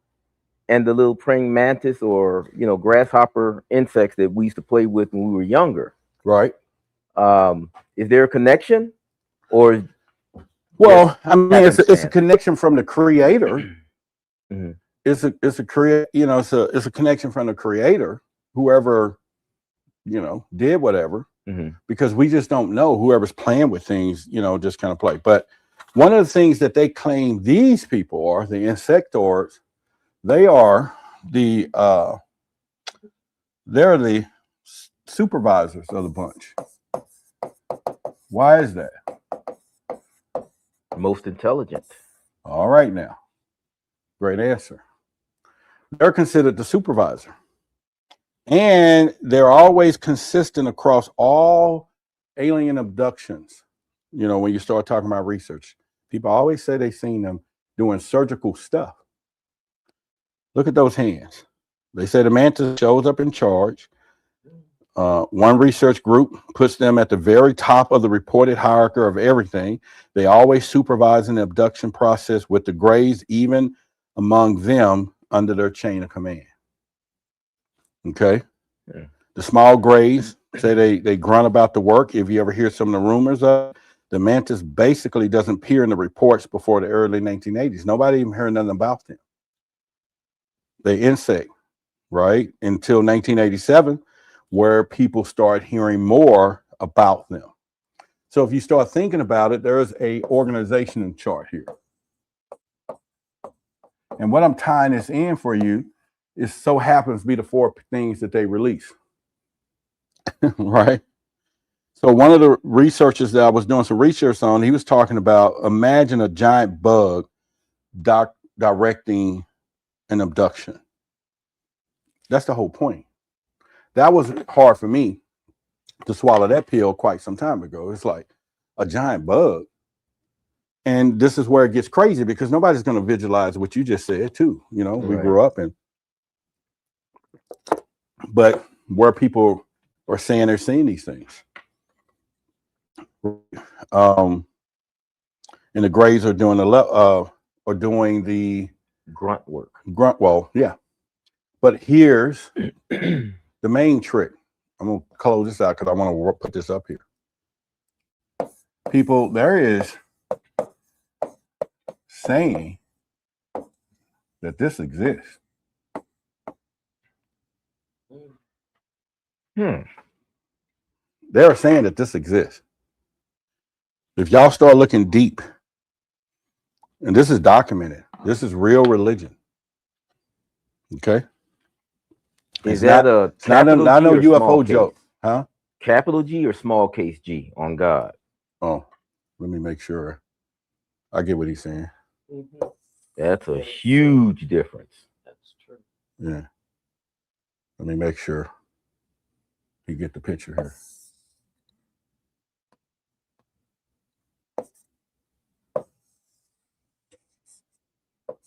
Speaker 2: and the little praying mantis or grasshopper insects that we used to play with when we were younger.
Speaker 1: Right.
Speaker 2: Is there a connection, or?
Speaker 1: Well, I mean, it's a connection from the creator. Mm-hmm. It's a connection from the creator, whoever, did whatever, because we just don't know whoever's playing with things, just kind of play. But one of the things that they claim these people are, the insectoids, they are they're the supervisors of the bunch. Why is that?
Speaker 2: Most intelligent.
Speaker 1: All right, now. Great answer. They're considered the supervisor. And they're always consistent across all alien abductions. When you start talking about research, people always say they've seen them doing surgical stuff. Look at those hands. They say the mantis shows up in charge. One research group puts them at the very top of the reported hierarchy of everything. They always supervise the abduction process with the grays, even among them, under their chain of command. Okay. Yeah. The small grays say they grunt about the work. If you ever hear some of the rumors of, The mantis basically doesn't appear in the reports before the early 1980s. Nobody even heard nothing about them. They insect, right? Until 1987, where people start hearing more about them. So if you start thinking about it, there's a organization chart here. And what I'm tying this in for you is so happens to be the 4 things that they release, right? So one of the researchers that I was doing some research on, he was talking about, imagine a giant bug directing an abduction. That's the whole point. That was hard for me to swallow that pill quite some time ago. It's like a giant bug. And this is where it gets crazy, because nobody's going to visualize what you just said too. You know, we grew up in, but where people are saying they're seeing these things. And the Greys are doing the
Speaker 2: grunt work.
Speaker 1: Well, yeah. But here's the main trick. I'm gonna close this out because I want to put this up here. People, there is saying that this exists. They're saying that this exists. If y'all start looking deep, and this is documented, this is real religion. Okay.
Speaker 2: Is that a capital
Speaker 1: not
Speaker 2: G
Speaker 1: no
Speaker 2: or
Speaker 1: UFO
Speaker 2: small
Speaker 1: joke,
Speaker 2: case?
Speaker 1: huh?
Speaker 2: Capital G or small case G on God?
Speaker 1: Oh, let me make sure I get what he's saying.
Speaker 2: That's a huge difference.
Speaker 3: That's true.
Speaker 1: Yeah. Let me make sure you get the picture here.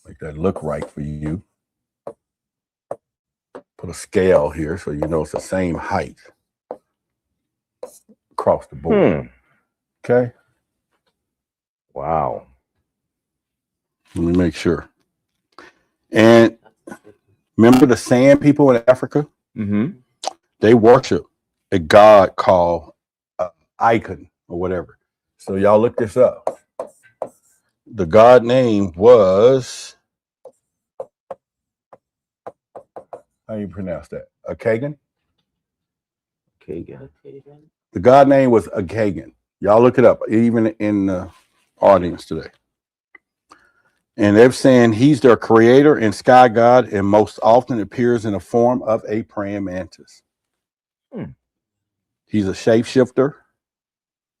Speaker 1: Make that look right for you. Put a scale here so you know it's the same height across the board. Okay.
Speaker 2: Wow.
Speaker 1: Let me make sure. And remember the sand people in Africa? They worship a god called Icon or whatever. So y'all look this up. The god name was, how do you pronounce that? Akagan?
Speaker 2: Kagan.
Speaker 1: The god name was Akagan. Y'all look it up, even in the audience today. And they're saying he's their creator and sky god, and most often appears in the form of a praying mantis. He's a shapeshifter,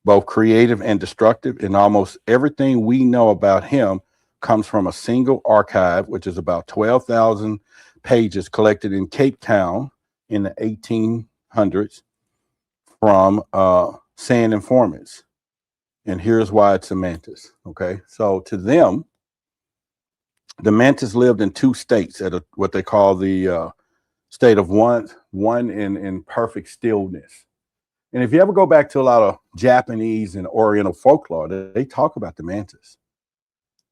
Speaker 1: both creative and destructive, and almost everything we know about him comes from a single archive, which is about 12,000 pages collected in Cape Town in the 1800s from sand informants. And here's why it's a mantis. Okay, so to them, the mantis lived in 2 states at what they call the state of one in perfect stillness. And if you ever go back to a lot of Japanese and Oriental folklore, they talk about the mantis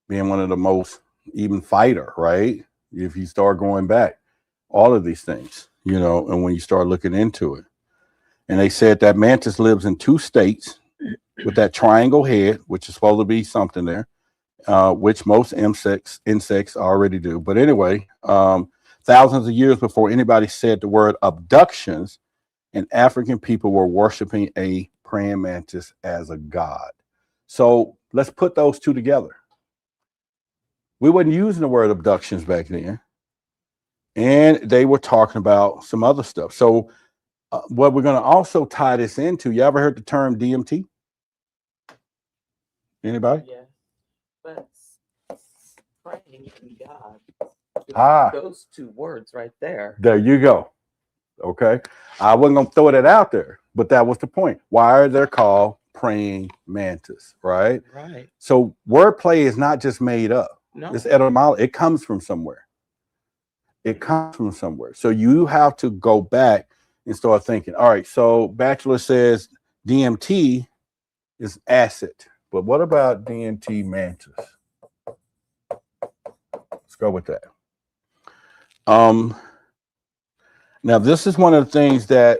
Speaker 1: being one of the most even fighter, right? If you start going back, all of these things, you know, and when you start looking into it. And they said that mantis lives in 2 states with that triangle head, which is supposed to be something there, which most insects already do. But anyway, thousands of years before anybody said the word abductions, and African people were worshiping a praying mantis as a god. So let's put those 2 together. We wasn't using the word abductions back then, and they were talking about some other stuff. So what we're going to also tie this into, you ever heard the term DMT? Anybody?
Speaker 3: Yeah. But praying to God. Those 2 words right there.
Speaker 1: There you go. Okay. I wasn't going to throw that out there, but that was the point. Why are they called praying mantis, right?
Speaker 3: Right.
Speaker 1: So wordplay is not just made up.
Speaker 3: No.
Speaker 1: It's etymology. It comes from somewhere. It comes from somewhere. So you have to go back and start thinking, all right, so Bachelor says DMT is acid, but what about DMT mantis? Let's go with that. Now, this is one of the things that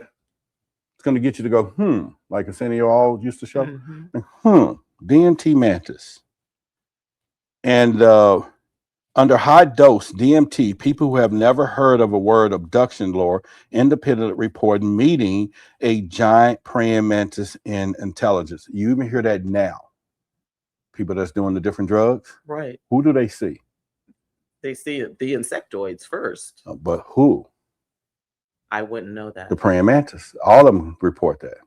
Speaker 1: it's going to get you to go, like Arsenio all used to show. DMT mantis. And under high dose DMT, people who have never heard of a word abduction lore independently report meeting a giant praying mantis in intelligence. You even hear that now. People that's doing the different drugs.
Speaker 3: Right.
Speaker 1: Who do they see?
Speaker 3: They see the insectoids first.
Speaker 1: But who?
Speaker 3: I wouldn't know that.
Speaker 1: The praying mantis. All of them report that.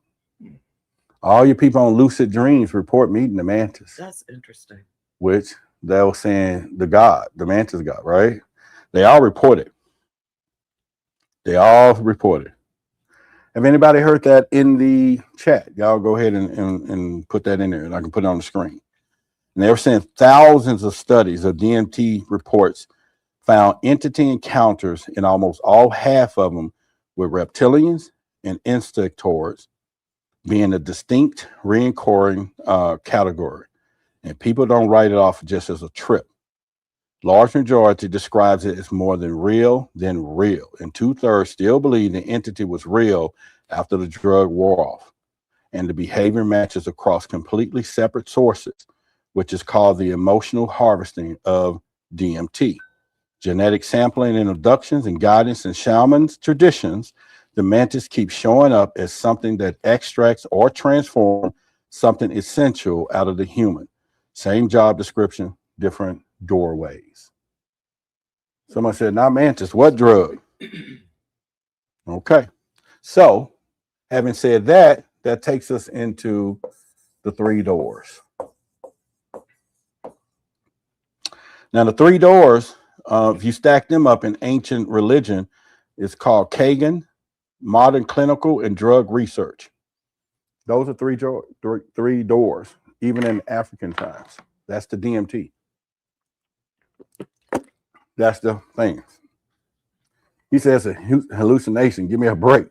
Speaker 1: All your people on lucid dreams report meeting the mantis.
Speaker 3: That's interesting.
Speaker 1: Which they were saying the God, the mantis God, right? They all report it. They all report it. Have anybody heard that in the chat? Y'all go ahead and put that in there, and I can put it on the screen. And they were saying thousands of studies of DMT reports found entity encounters in almost all half of them with reptilians and insectoids being a distinct recurring category. And people don't write it off just as a trip. Large majority describes it as more than real, and 2/3 still believe the entity was real after the drug wore off. And the behavior matches across completely separate sources, which is called the emotional harvesting of DMT. Genetic sampling and abductions and guidance in shamans traditions, the mantis keeps showing up as something that extracts or transforms something essential out of the human. Same job description, different doorways. Someone said, not mantis, what drug? Okay. So, having said that, that takes us into the 3 doors. Now, the 3 doors, if you stack them up in ancient religion, it's called Kagan, modern clinical and drug research. Those are 3 doors, even in African times. That's the DMT. That's the thing. He says a hallucination. Give me a break.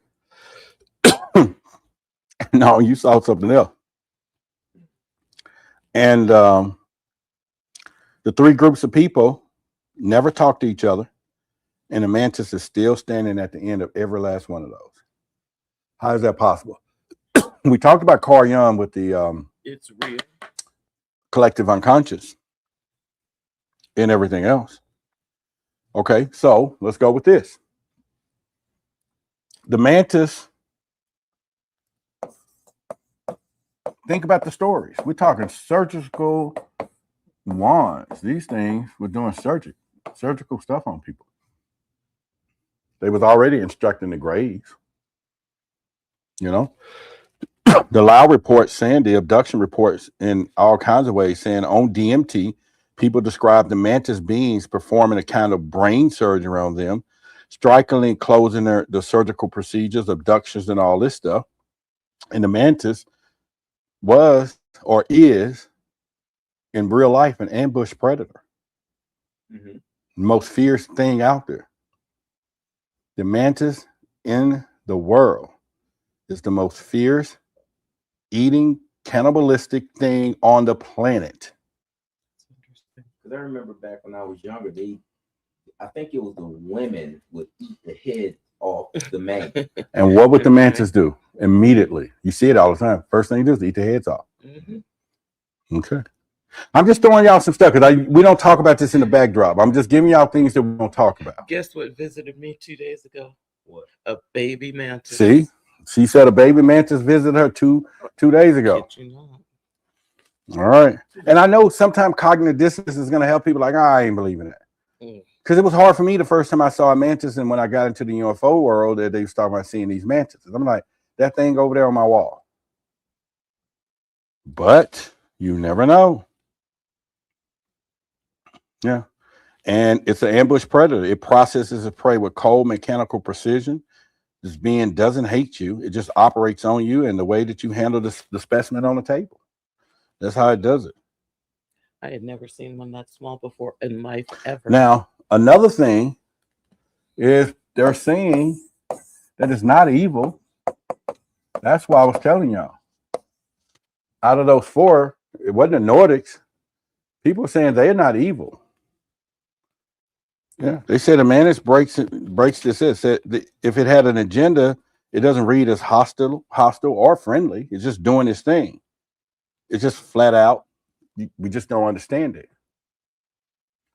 Speaker 1: No, you saw something else. And the 3 groups of people never talk to each other. And the mantis is still standing at the end of every last one of those. How is that possible? We talked about Carl Jung with the
Speaker 3: it's real
Speaker 1: collective unconscious and everything else. Okay, so let's go with this. The mantis, think about the stories. We're talking surgical wands. These things were doing surgical stuff on people. They was already instructing the graves. You know, the Lao reports saying, the abduction reports in all kinds of ways saying on DMT, people describe the mantis beings performing a kind of brain surgery on them, strikingly closing the surgical procedures, abductions, and all this stuff. And the mantis was or is in real life an ambush predator. Mm-hmm. Most fierce thing out there. The mantis in the world is the most fierce, eating, cannibalistic thing on the planet.
Speaker 2: Because I remember back when I was younger, I think it was the women would eat the head off the man.
Speaker 1: And what would the mantis do? Immediately. You see it all the time. First thing you do is eat the heads off. Mm-hmm. Okay. I'm just throwing y'all some stuff because we don't talk about this in the backdrop. I'm just giving y'all things that we don't talk about.
Speaker 3: Guess what visited me 2 days ago? What? A baby mantis.
Speaker 1: See? She said a baby mantis visited her two days ago. All right. And I know sometimes cognitive dissonance is going to help people like, I ain't believing that. Because it was hard for me the first time I saw a mantis, and when I got into the UFO world, they started about seeing these mantises. I'm like, that thing over there on my wall. But you never know. Yeah. And it's an ambush predator. It processes its prey with cold mechanical precision. This being doesn't hate you. It just operates on you and the way that you handle the specimen on the table. That's how it does it.
Speaker 3: I had never seen one that small before in my ever.
Speaker 1: Now, another thing is they're saying that it's not evil. That's why I was telling y'all. Out of those 4, it wasn't the Nordics. People are saying they're not evil. Yeah, they said a mantis breaks this. It said if it had an agenda, it doesn't read as hostile or friendly. It's just doing its thing. it's just flat out, we just don't understand it.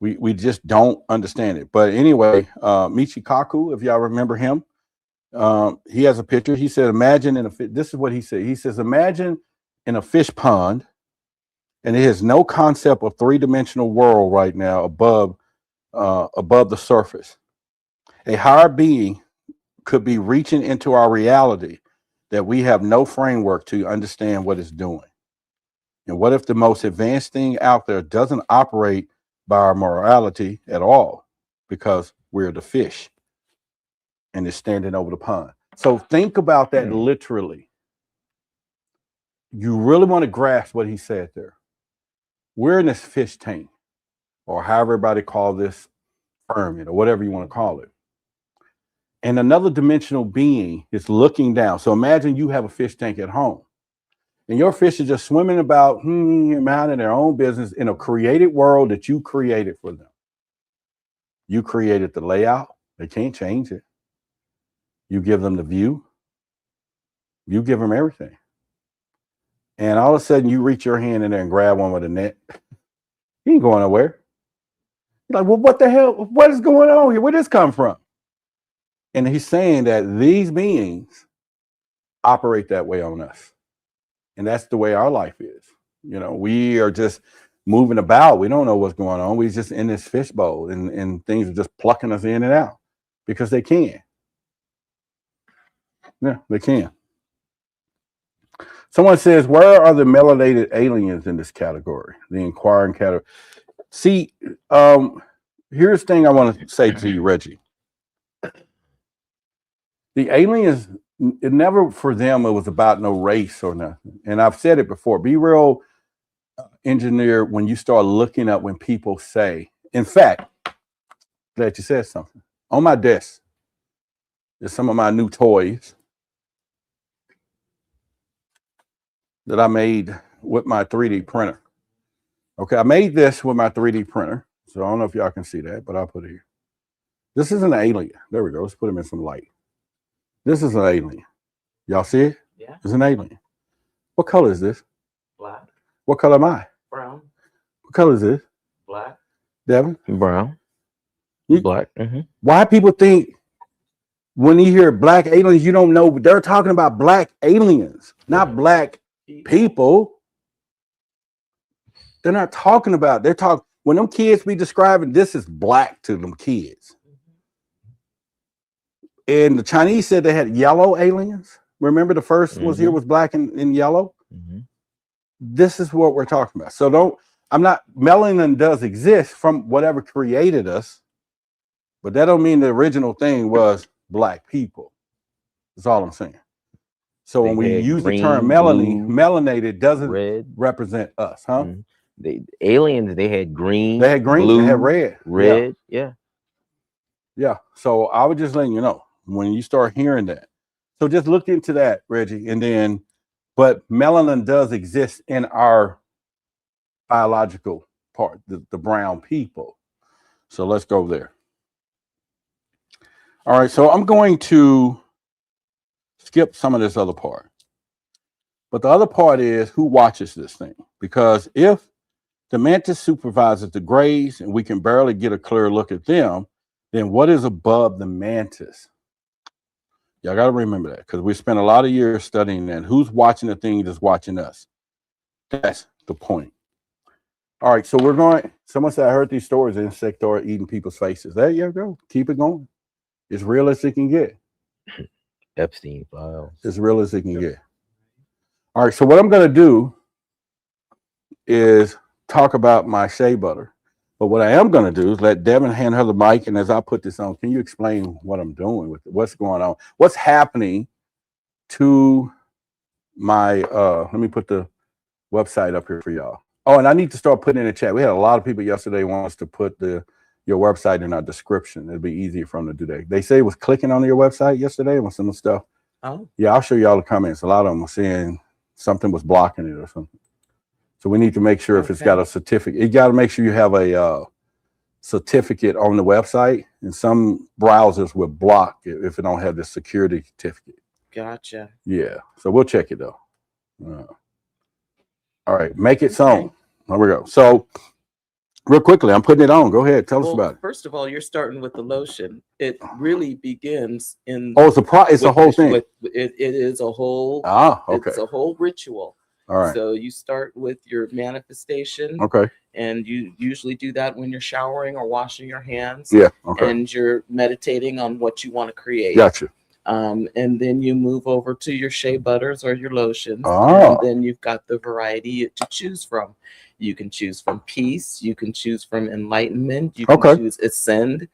Speaker 1: We just don't understand it. But anyway, Michikaku, if y'all remember him, he has a picture. He said, imagine this is what he said. He says, imagine in a fish pond, and it has no concept of three-dimensional world right now above the surface. A higher being could be reaching into our reality that we have no framework to understand what it's doing. And what if the most advanced thing out there doesn't operate by our morality at all, because we're the fish and it's standing over the pond? So think about that literally. You really want to grasp what he said there. We're in this fish tank, or however everybody call this, firmament, or whatever you want to call it. And another dimensional being is looking down. So imagine you have a fish tank at home, and your fish are just swimming about, minding their own business in a created world that you created for them. You created the layout. They can't change it. You give them the view. You give them everything. And all of a sudden, you reach your hand in there and grab one with a net. He ain't going nowhere. You're like, well, what the hell? What is going on here? Where did this come from? And he's saying that these beings operate that way on us. And that's the way our life is. You know, we are just moving about. We don't know what's going on. We're just in this fishbowl, and things are just plucking us in and out because they can. Yeah, they can. Someone says, where are the melanated aliens in this category? The inquiring category. See, here's the thing I want to say to you, Reggie. The aliens, it never for them, it was about no race or nothing. And I've said it before, be real engineer when you start looking up when people say, in fact, glad you said something. On my desk, there's some of my new toys that I made with my 3D printer. Okay, I made this with my 3D printer. So I don't know if y'all can see that, but I'll put it here. This is an alien. There we go. Let's put him in some light. This is an alien. Y'all see it?
Speaker 3: Yeah.
Speaker 1: It's an alien. What color is this?
Speaker 3: Black.
Speaker 1: What color am I?
Speaker 3: Brown.
Speaker 1: What color is this?
Speaker 3: Black.
Speaker 1: Devin?
Speaker 2: Brown. Black.
Speaker 1: Why people think when you hear black aliens, you don't know, they're talking about black aliens, not black people. They're not talking about, they're talking, when them kids be describing, this is black to them kids. And the Chinese said they had yellow aliens. Remember the first was here was black and yellow. This is what we're talking about. So melanin does exist from whatever created us, but that don't mean the original thing was black people. That's all I'm saying. So when we use the term melanated doesn't represent us, huh?
Speaker 2: The aliens, they had green.
Speaker 1: They had green,
Speaker 2: blue,
Speaker 1: they had red.
Speaker 2: Red, yeah.
Speaker 1: So I was just letting you know when you start hearing that. So just look into that, Reggie, and then, but melanin does exist in our biological part, the brown people. So let's go there. All right, so I'm going to skip some of this other part. But the other part is who watches this thing. Because if the mantis supervises the grays and we can barely get a clear look at them, then what is above the mantis? Y'all got to remember that, because we spent a lot of years studying that. Who's watching the thing that's watching us? That's the point. All right, so we're going, someone said, I heard these stories of insectoid eating people's faces. There you go. Keep it going. As real as it can get.
Speaker 2: Epstein files.
Speaker 1: As real as it can get. All right, so what I'm going to do is talk about my shea butter. But what I am going to do is let Devin hand her the mic, and as I put this on, can you explain what I'm doing with it? What's going on? What's happening to my, let me put the website up here for y'all. Oh, and I need to start putting in the chat. We had a lot of people yesterday want us to put your website in our description. It'd be easier for them to do that. They say it was clicking on your website yesterday on some of the stuff.
Speaker 3: Oh.
Speaker 1: Yeah, I'll show you all the comments. A lot of them were saying something was blocking it or something. So we need to make sure if it's got a certificate, you got to make sure you have a certificate on the website, and some browsers will block it if it don't have the security certificate.
Speaker 3: Gotcha.
Speaker 1: Yeah, so we'll check it though. All right, make it so. There we go. So, real quickly, I'm putting it on. Go ahead, tell us about it.
Speaker 3: First of all, you're starting with the lotion. It really begins in.
Speaker 1: Oh, it's a whole thing.
Speaker 3: It is a whole.
Speaker 1: Okay.
Speaker 3: It's a whole ritual.
Speaker 1: All right.
Speaker 3: So you start with your manifestation.
Speaker 1: Okay.
Speaker 3: And you usually do that when you're showering or washing your hands.
Speaker 1: Yeah. Okay.
Speaker 3: And you're meditating on what you want to create.
Speaker 1: Gotcha.
Speaker 3: And then you move over to your shea butters or your lotions.
Speaker 1: Oh.
Speaker 3: And then you've got the variety to choose from. You can choose from peace. You can choose from enlightenment. You can choose ascend.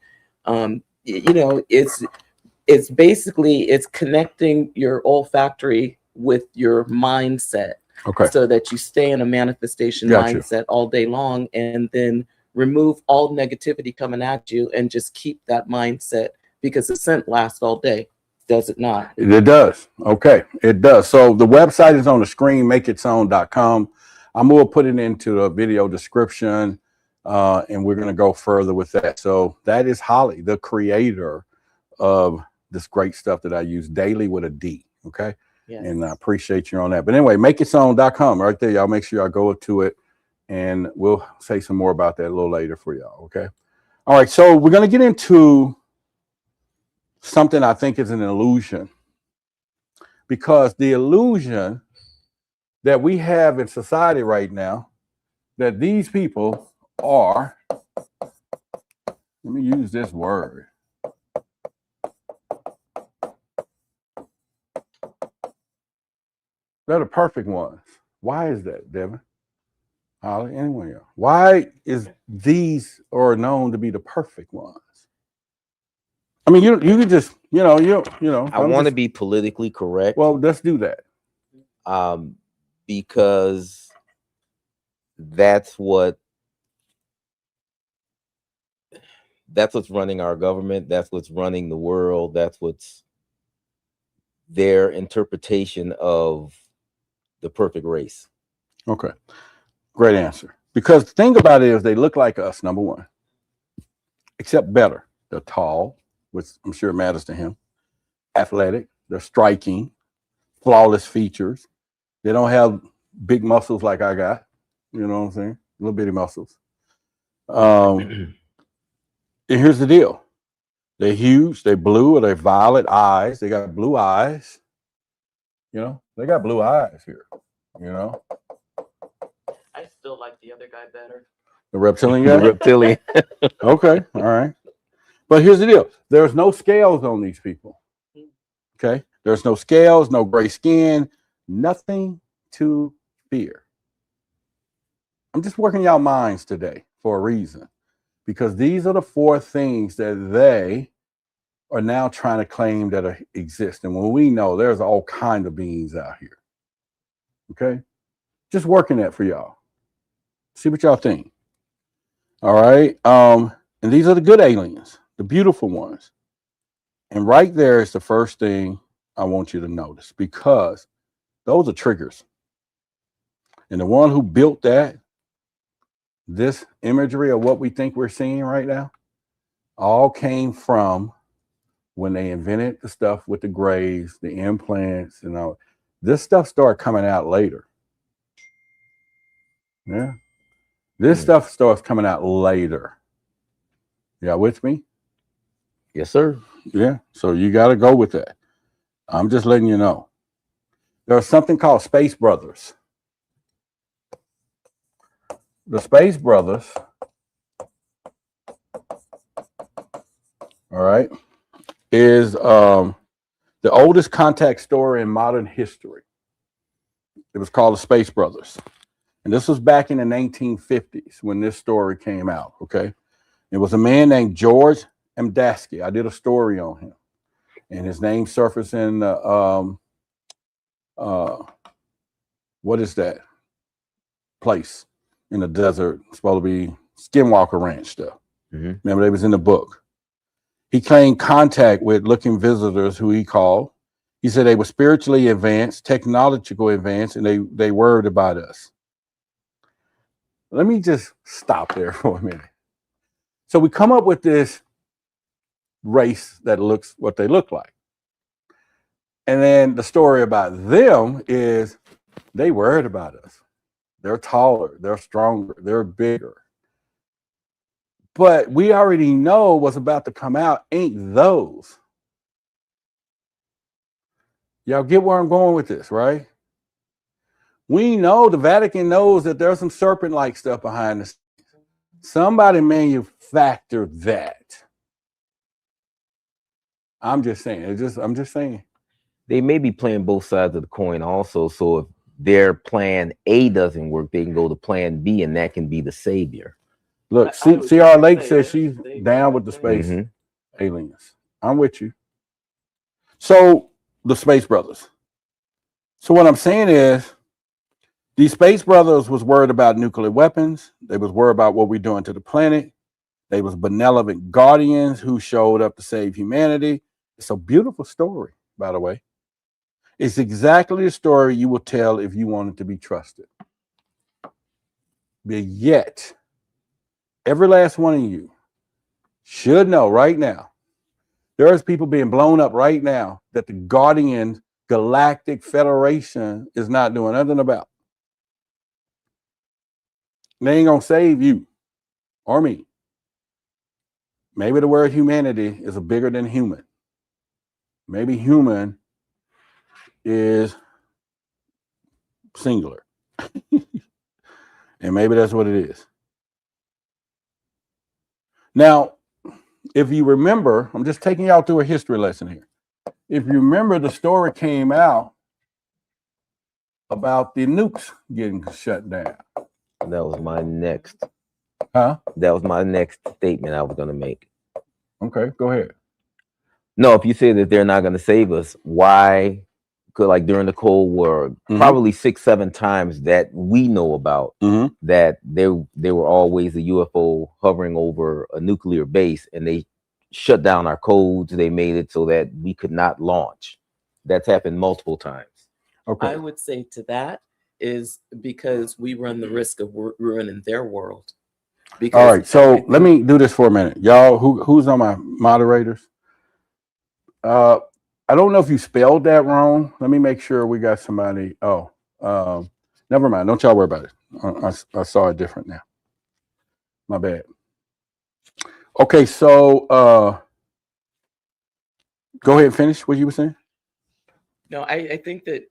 Speaker 3: You know, it's basically, it's connecting your olfactory with your mindset.
Speaker 1: Okay.
Speaker 3: So that you stay in a manifestation mindset all day long, and then remove all negativity coming at you and just keep that mindset, because the scent lasts all day. Does it not?
Speaker 1: It does. Okay. It does. So the website is on the screen, makeitsown.com. I'm going to put it into a video description, and we're going to go further with that. So that is Holly, the creator of this great stuff that I use daily with a D. Okay. Yes. And I appreciate you on that. But anyway, makeitsown.com right there. Y'all make sure y'all go to it, and we'll say some more about that a little later for y'all. Okay. All right. So we're going to get into something I think is an illusion, because the illusion that we have in society right now, that these people are, let me use this word, they're the perfect ones. Why is that, Devin? Holly, anyone else? Why is these are known to be the perfect ones? I mean, you can just, you know.
Speaker 2: I want to be politically correct.
Speaker 1: Well, let's do that.
Speaker 2: Because that's what's running our government. That's what's running the world. That's what's their interpretation of the perfect race.
Speaker 1: Okay. Great answer. Because the thing about it is they look like us, number one. Except better. They're tall, which I'm sure matters to him. Athletic. They're striking. Flawless features. They don't have big muscles like I got. You know what I'm saying? Little bitty muscles. And here's the deal. They're huge. They're blue or they're violet eyes. They got blue eyes. You know, they got blue eyes here. You know?
Speaker 3: I still like the other guy better.
Speaker 1: The reptilian guy?
Speaker 2: The reptilian.
Speaker 1: Okay. All right. But here's the deal. There's no scales on these people. Okay? There's no scales, no gray skin, nothing to fear. I'm just working y'all minds today for a reason, because these are the four things that they are now trying to claim that exist. And when we know there's all kinds of beings out here. Okay? Just working that for y'all. See what y'all think. All right. And these are the good aliens, the beautiful ones. And right there is the first thing I want you to notice, because those are triggers. And the one who built that, this imagery of what we think we're seeing right now, all came from when they invented the stuff with the grays, the implants, and all. This stuff started coming out later. Yeah. This stuff starts coming out later. Y'all with me?
Speaker 2: Yes, sir.
Speaker 1: Yeah. So you got to go with that. I'm just letting you know. There's something called Space Brothers. The Space Brothers, all right, is the oldest contact story in modern history. It was called the Space Brothers. And this was back in the 1950s when this story came out, okay? It was a man named George Mdaski. I did a story on him. And his name surfaced in what is that place in the desert? It's supposed to be Skinwalker Ranch stuff. Remember, they was in the book. He claimed contact with looking visitors who he called. He said they were spiritually advanced, technological advanced, and they worried about us. Let me just stop there for a minute. So we come up with this race that looks what they look like. And then the story about them is they worried about us. They're taller, they're stronger, they're bigger. But we already know what's about to come out ain't those. Y'all get where I'm going with this, right? We know the Vatican knows that there's some serpent-like stuff behind the scenes. Somebody manufactured that. I'm just saying. I'm just saying.
Speaker 2: They may be playing both sides of the coin also. So if their plan A doesn't work, they can go to plan B, and that can be the savior.
Speaker 1: Look, C.R. Lake says she's down with the space aliens. I'm with you. So the Space Brothers. So what I'm saying is, these Space Brothers was worried about nuclear weapons. They was worried about what we're doing to the planet. They was benevolent guardians who showed up to save humanity. It's a beautiful story, by the way. It's exactly the story you will tell if you wanted to be trusted. But yet, every last one of you should know right now, there's people being blown up right now that the Guardian Galactic Federation is not doing nothing about. They ain't gonna save you or me. Maybe the word humanity is bigger than human. Maybe human is singular. And maybe that's what it is. Now, if you remember, I'm just taking y'all through a history lesson here. If you remember, the story came out about the nukes getting shut down.
Speaker 2: That was my next.
Speaker 1: Huh?
Speaker 2: That was my next statement I was going to make.
Speaker 1: Okay, go ahead.
Speaker 2: No, if you say that they're not going to save us, why could, like during the Cold War, probably 6-7 times that we know about, that there were always a UFO hovering over a nuclear base, and they shut down our codes. They made it so that we could not launch. That's happened multiple times.
Speaker 3: Okay. I would say to that is because we run the risk of ruining their world. Because
Speaker 1: all right, so let me do this for a minute. Y'all, who's on my moderators? I don't know if you spelled that wrong. Let me make sure we got somebody. Oh, never mind. Don't y'all worry about it. I saw it different now. My bad. Okay, so go ahead and finish what you were saying.
Speaker 3: No, I think that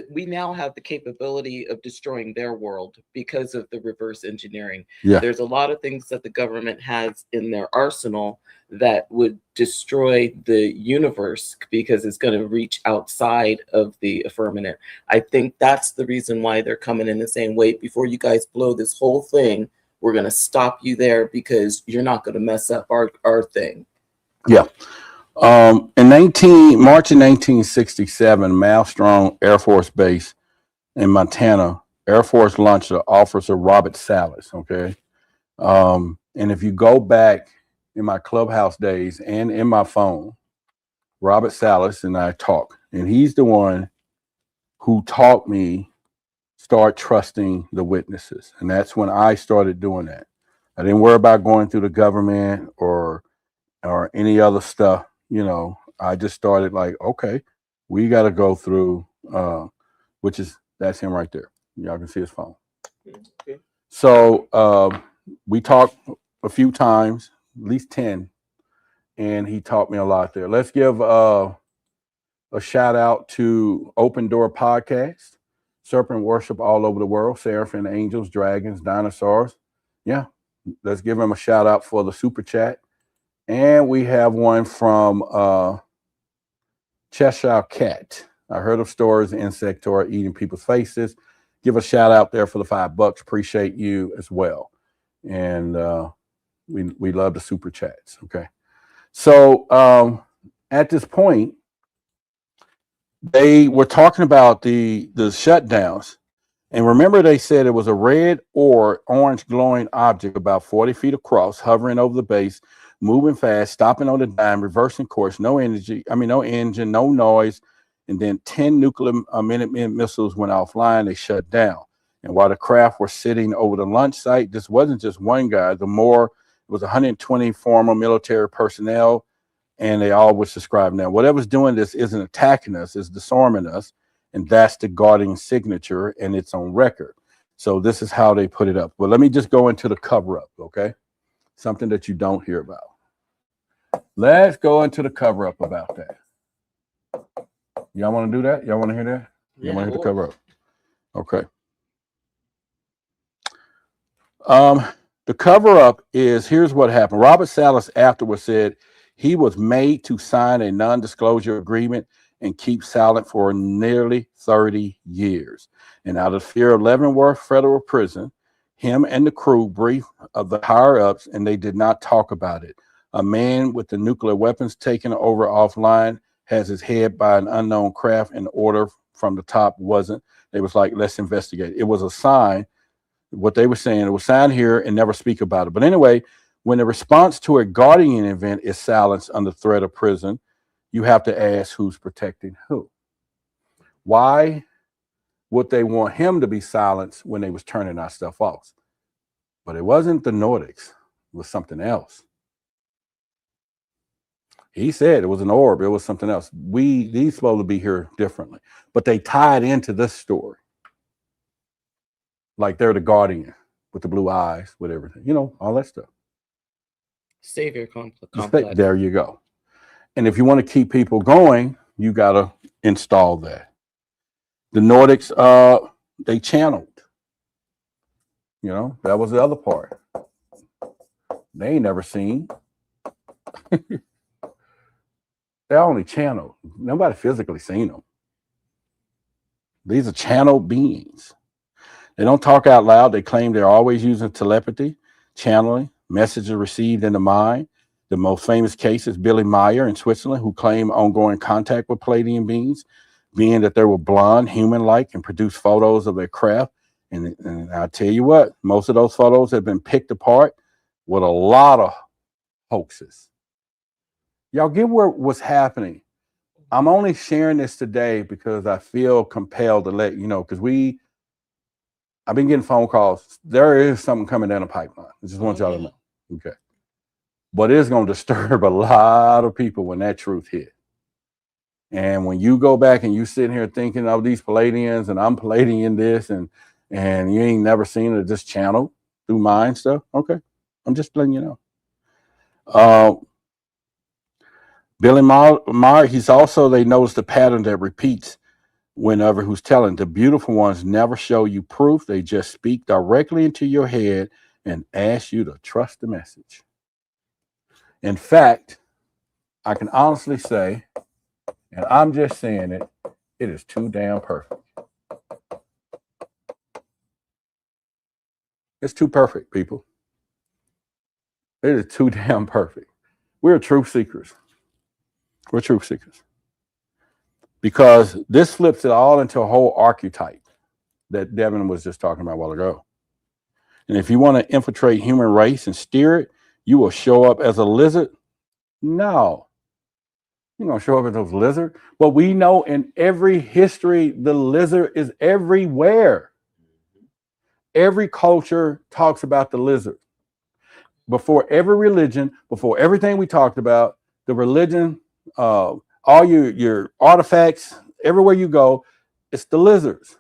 Speaker 3: we now have the capability of destroying their world because of the reverse engineering. Yeah. There's a lot of things that the government has in their arsenal that would destroy the universe because it's going to reach outside of the affirmative. I think that's the reason why they're coming in the same way. Before you guys blow this whole thing, we're going to stop you there because you're not going to mess up our thing.
Speaker 1: Yeah. In March of 1967, Malmstrom Air Force Base in Montana, Air Force launched Officer Robert Salas. Okay. And if you go back in my clubhouse days and in my phone, Robert Salas and I talk, and he's the one who taught me start trusting the witnesses. And that's when I started doing that. I didn't worry about going through the government or any other stuff. You know, I just started like, okay, we got to go through, that's him right there. Y'all can see his phone. Okay. So we talked a few times, at least 10, and he taught me a lot there. Let's give a shout out to Open Door Podcast, Serpent Worship all over the world, Seraphim, Angels, Dragons, Dinosaurs. Yeah, let's give him a shout out for the super chat. And we have one from Cheshire Cat. I heard of stories of Insectoid eating people's faces. Give a shout out there for the $5. Appreciate you as well. And we love the super chats. Okay. So at this point, they were talking about the shutdowns. And remember, they said it was a red or orange glowing object about 40 feet across, hovering over the base, moving fast, stopping on a dime, reversing course, no engine, no noise. And then 10 nuclear Minuteman missiles went offline. They shut down. And while the craft were sitting over the launch site, this wasn't just one guy. It was 120 former military personnel, and they all were subscribed. Now, whatever's doing this isn't attacking us, it's disarming us. And that's the Guardian signature, and it's on record. So this is how they put it up. But let me just go into the cover up, okay? Something that you don't hear about. Let's go into the cover up about that. Y'all want to do that? Y'all want to hear that? Y'all want to hear the cover up? Okay. The cover up is, here's what happened. Robert Salas afterwards said he was made to sign a non-disclosure agreement and keep silent for nearly 30 years. And out of fear of Leavenworth Federal Prison, him and the crew briefed of the higher-ups, and they did not talk about it. A man with the nuclear weapons taken over offline has his head by an unknown craft, and the order from the top wasn't. They was like, let's investigate. It was a sign. What they were saying, it was signed here and never speak about it. But anyway, when the response to a Guardian event is silenced under threat of prison, you have to ask who's protecting who. Why would they want him to be silenced when they was turning our stuff off? But it wasn't the Nordics. It was something else. He said it was an orb. It was something else. These supposed to be here differently. But they tied into this story. Like they're the Guardian with the blue eyes, with everything. You know, all that stuff.
Speaker 3: Savior complex.
Speaker 1: There you go. And if you want to keep people going, you got to install that. The Nordics, they channeled. You know, that was the other part. They ain't never seen. They only channeled. Nobody physically seen them. These are channeled beings. They don't talk out loud. They claim they're always using telepathy, channeling, messages received in the mind. The most famous case is Billy Meyer in Switzerland, who claimed ongoing contact with Palladian beings, being that they were blonde, human-like, and produced photos of their craft. And I'll tell you what, most of those photos have been picked apart with a lot of hoaxes. Y'all get what's happening. I'm only sharing this today because I feel compelled to let you know, because I've been getting phone calls. There is something coming down the pipeline. I just want y'all to know. Okay. But it's going to disturb a lot of people when that truth hit. And when you go back and you sitting here thinking of these Palladians and I'm Palladian this and you ain't never seen it just channeled through mind stuff. Okay. I'm just letting you know. Billy Meyer, they noticed a pattern that repeats whenever who's telling. The beautiful ones never show you proof. They just speak directly into your head and ask you to trust the message. In fact, I can honestly say, and I'm just saying it, it is too damn perfect. It's too perfect, people. It is too damn perfect. We're truth seekers. We're truth seekers. Because this flips it all into a whole archetype that Devin was just talking about a while ago. And if you want to infiltrate human race and steer it, you will show up as a lizard? No. You're going to show up as a lizard? But we know in every history, the lizard is everywhere. Every culture talks about the lizard. Before every religion, before everything we talked about, the religion, all your artifacts, everywhere you go, it's the lizards.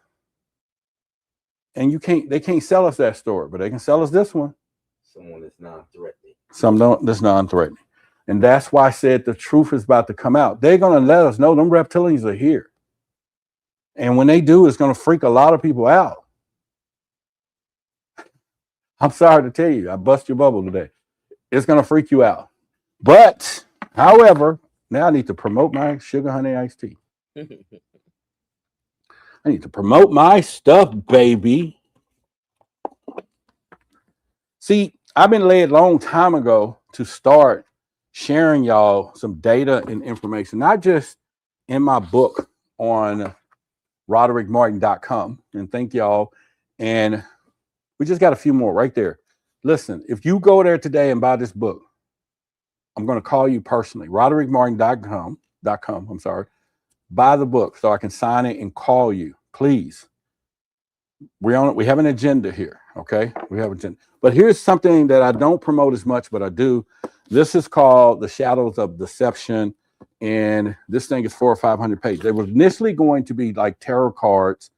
Speaker 1: And they can't sell us that story, but they can sell us this one.
Speaker 2: Someone that's non-threatening.
Speaker 1: That's non-threatening. And that's why I said the truth is about to come out. They're going to let us know them reptilians are here. And when they do, it's going to freak a lot of people out. I'm sorry to tell you, I bust your bubble today. It's going to freak you out. But, however, now I need to promote my sugar honey iced tea. I need to promote my stuff, baby. See, I've been led a long time ago to start sharing y'all some data and information, not just in my book on roderickmartin.com. And thank y'all. And we just got a few more right there. Listen, if you go there today and buy this book, I'm going to call you personally, roderickmartin.com. Buy the book so I can sign it and call you, please. We have an agenda here, okay? We have an agenda. But here's something that I don't promote as much, but I do. This is called The Shadows of Deception, and this thing is 400 or 500 pages. They were initially going to be like tarot cards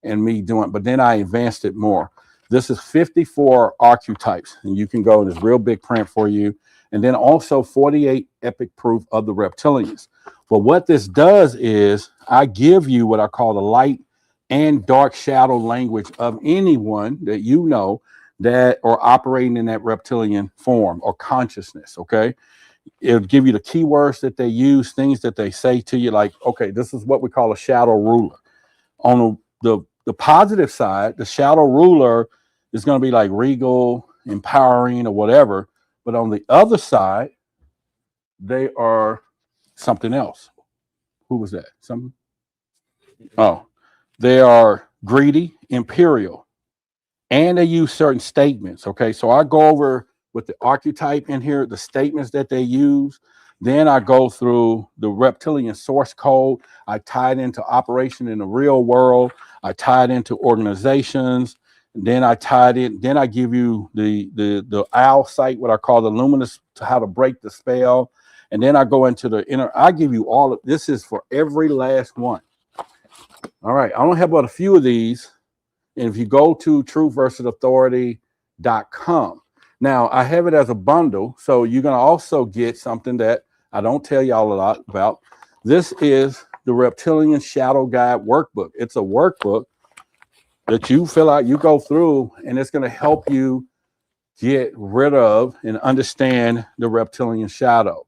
Speaker 1: and me doing, but then I advanced it more. This is 54 archetypes, and you can go in this real big print for you. And then also 48 epic proof of the reptilians. But what this does is I give you what I call the light and dark shadow language of anyone that you know that are operating in that reptilian form or consciousness, okay? It'll give you the keywords that they use, things that they say to you, like, okay, this is what we call a shadow ruler. On the positive side, the shadow ruler is going to be like regal, empowering, or whatever. But on the other side, they are something else. Who was that? Something? Oh, they are greedy, imperial, and they use certain statements. Okay, so I go over with the archetype in here, the statements that they use. Then I go through the reptilian source code. I tie it into operation in the real world. I tie it into organizations. Then I tied it. Then I give you the owl site, what I call the luminous, to how to break the spell. And then I go into the inner. I give you all of this is for every last one. All right. I only have about a few of these. And if you go to truthversusauthority.com, now I have it as a bundle. So you're going to also get something that I don't tell y'all a lot about. This is the Reptilian Shadow Guide Workbook. It's a workbook that you fill out, you go through, and it's going to help you get rid of and understand the reptilian shadow.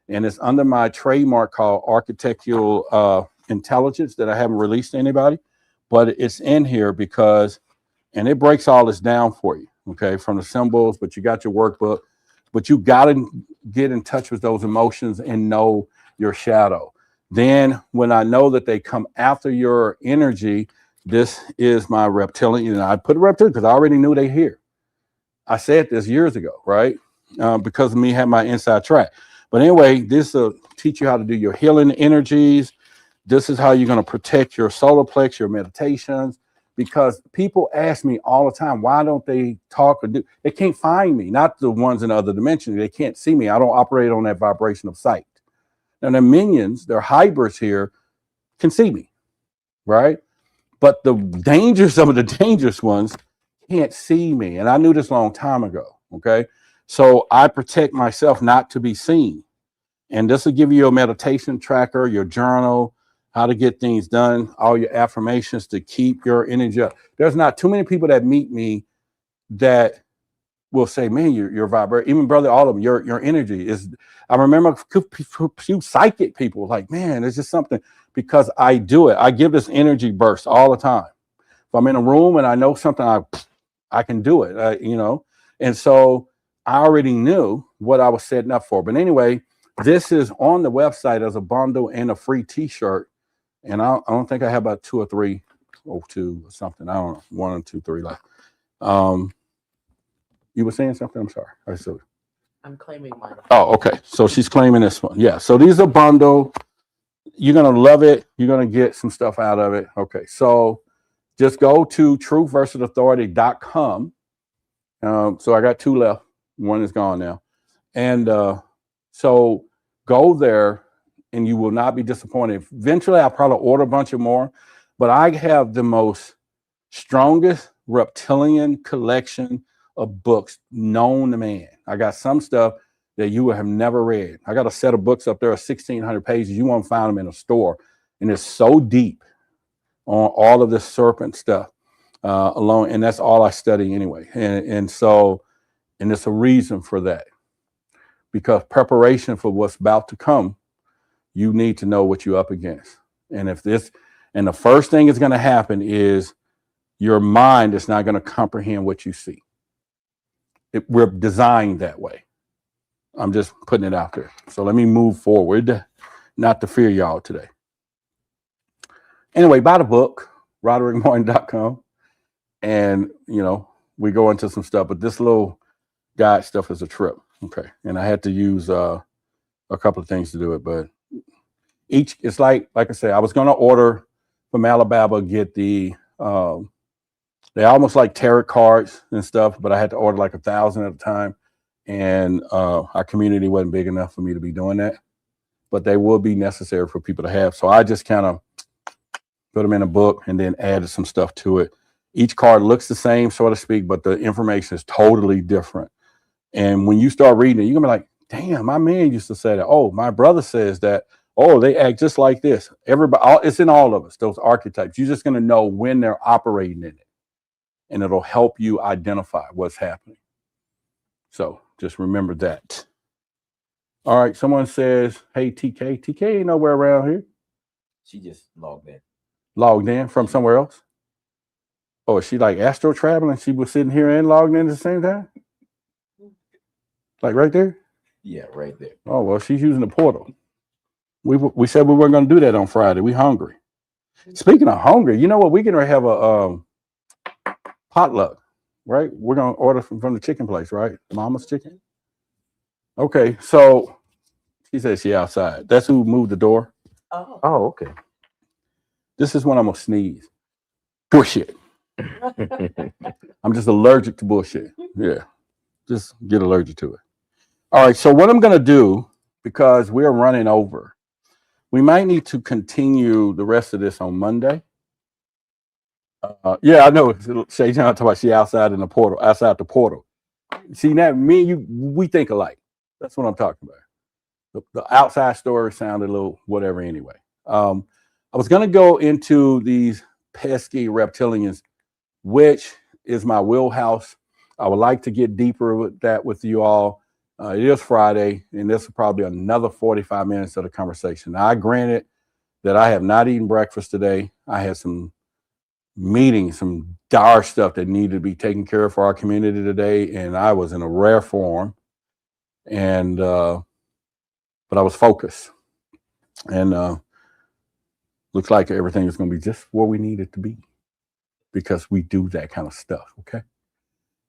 Speaker 1: And it's under my trademark called Architectural Intelligence that I haven't released to anybody, but it's in here because, and it breaks all this down for you, okay, from the symbols, but you got your workbook, but you got to get in touch with those emotions and know your shadow. Then when I know that they come after your energy, this is my reptilian. And I put a reptilian because I already knew they here. I said this years ago, right? Because of me having my inside track. But anyway, this will teach you how to do your healing energies. This is how you're going to protect your solar plex, your meditations. Because people ask me all the time, why don't they talk or do? They can't find me, not the ones in the other dimensions. They can't see me. I don't operate on that vibration of sight. Now, the minions, their hybrids here, can see me, right? But the some of the dangerous ones can't see me. And I knew this a long time ago, okay? So I protect myself not to be seen. And this will give you a meditation tracker, your journal, how to get things done, all your affirmations to keep your energy up. There's not too many people that meet me that will say, man, you're vibrating. Even Brother Autumn, your energy is. I remember a few psychic people like, man, it's just something, because I do it. I give this energy burst all the time. If I'm in a room and I know something, I can do it, you know. And so I already knew what I was setting up for. But anyway, this is on the website as a bundle and a free T-shirt. And I don't think I have about 2 or 3 or 2 or something. I don't know, 1 or 2, 3 left. You were saying something? I'm sorry.
Speaker 3: I'm claiming mine.
Speaker 1: Oh, okay. So she's claiming this one. Yeah. So these are bundle. You're going to love it. You're going to get some stuff out of it. Okay. So just go to truthversusauthority.com. So I got 2 left. 1 is gone now. And so go there and you will not be disappointed. Eventually, I'll probably order a bunch of more. But I have the most strongest reptilian collection of books known to man. I got some stuff that you would have never read. I got a set of books up there, 1,600 pages. You won't find them in a store. And it's so deep on all of this serpent stuff alone. And that's all I study anyway. And so it's a reason for that. Because preparation for what's about to come, you need to know what you're up against. And the first thing that's going to happen is your mind is not going to comprehend what you see. We're designed that way. I'm just putting it out there. So let me move forward, not to fear y'all today. Anyway, buy the book, roderickmartin.com. And, you know, we go into some stuff, but this little guide stuff is a trip. Okay. And I had to use a couple of things to do it, but it's like I said, I was going to order from Alabama, get they're almost like tarot cards and stuff, but I had to order like 1,000 at a time. And our community wasn't big enough for me to be doing that, but they will be necessary for people to have. So I just kind of put them in a book, and then added some stuff to it. Each card looks the same, so to speak, but the information is totally different. And when you start reading it, you're gonna be like, damn, my man used to say that. Oh, my brother says that. Oh, they act just like this. Everybody, it's in all of us, those archetypes. You're just gonna know when they're operating in it. And it'll help you identify what's happening. So just remember that. All right, someone says, hey, TK. TK ain't nowhere around here.
Speaker 2: She just logged in.
Speaker 1: Logged in from somewhere else? Oh, is she like astro traveling? She was sitting here and logged in at the same time? Like right there?
Speaker 2: Yeah, right there.
Speaker 1: Oh, well, she's using the portal. We said we weren't going to do that on Friday. We hungry. Speaking of hungry, you know what? We're going to have a potluck, right? We're going to order from the chicken place, right? Mama's Chicken? Okay, so she says she outside. That's who moved the door.
Speaker 2: Oh, okay.
Speaker 1: This is when I'm going to sneeze. Bullshit. I'm just allergic to bullshit. Yeah, just get allergic to it. All right, so what I'm going to do, because we're running over, we might need to continue the rest of this on Monday. Yeah, I know. Shay John talking about she outside in the portal, outside the portal. See, now me and you, we think alike. That's what I'm talking about. The outside story sounded a little whatever anyway. I was going to go into these pesky reptilians, which is my wheelhouse. I would like to get deeper with that with you all. It is Friday, and this is probably another 45 minutes of the conversation. Now, I granted that I have not eaten breakfast today. I had some meetings, some dire stuff that needed to be taken care of for our community today, and I was in a rare form. And but I was focused, and looks like everything is going to be just where we need it to be, because we do that kind of stuff. Okay.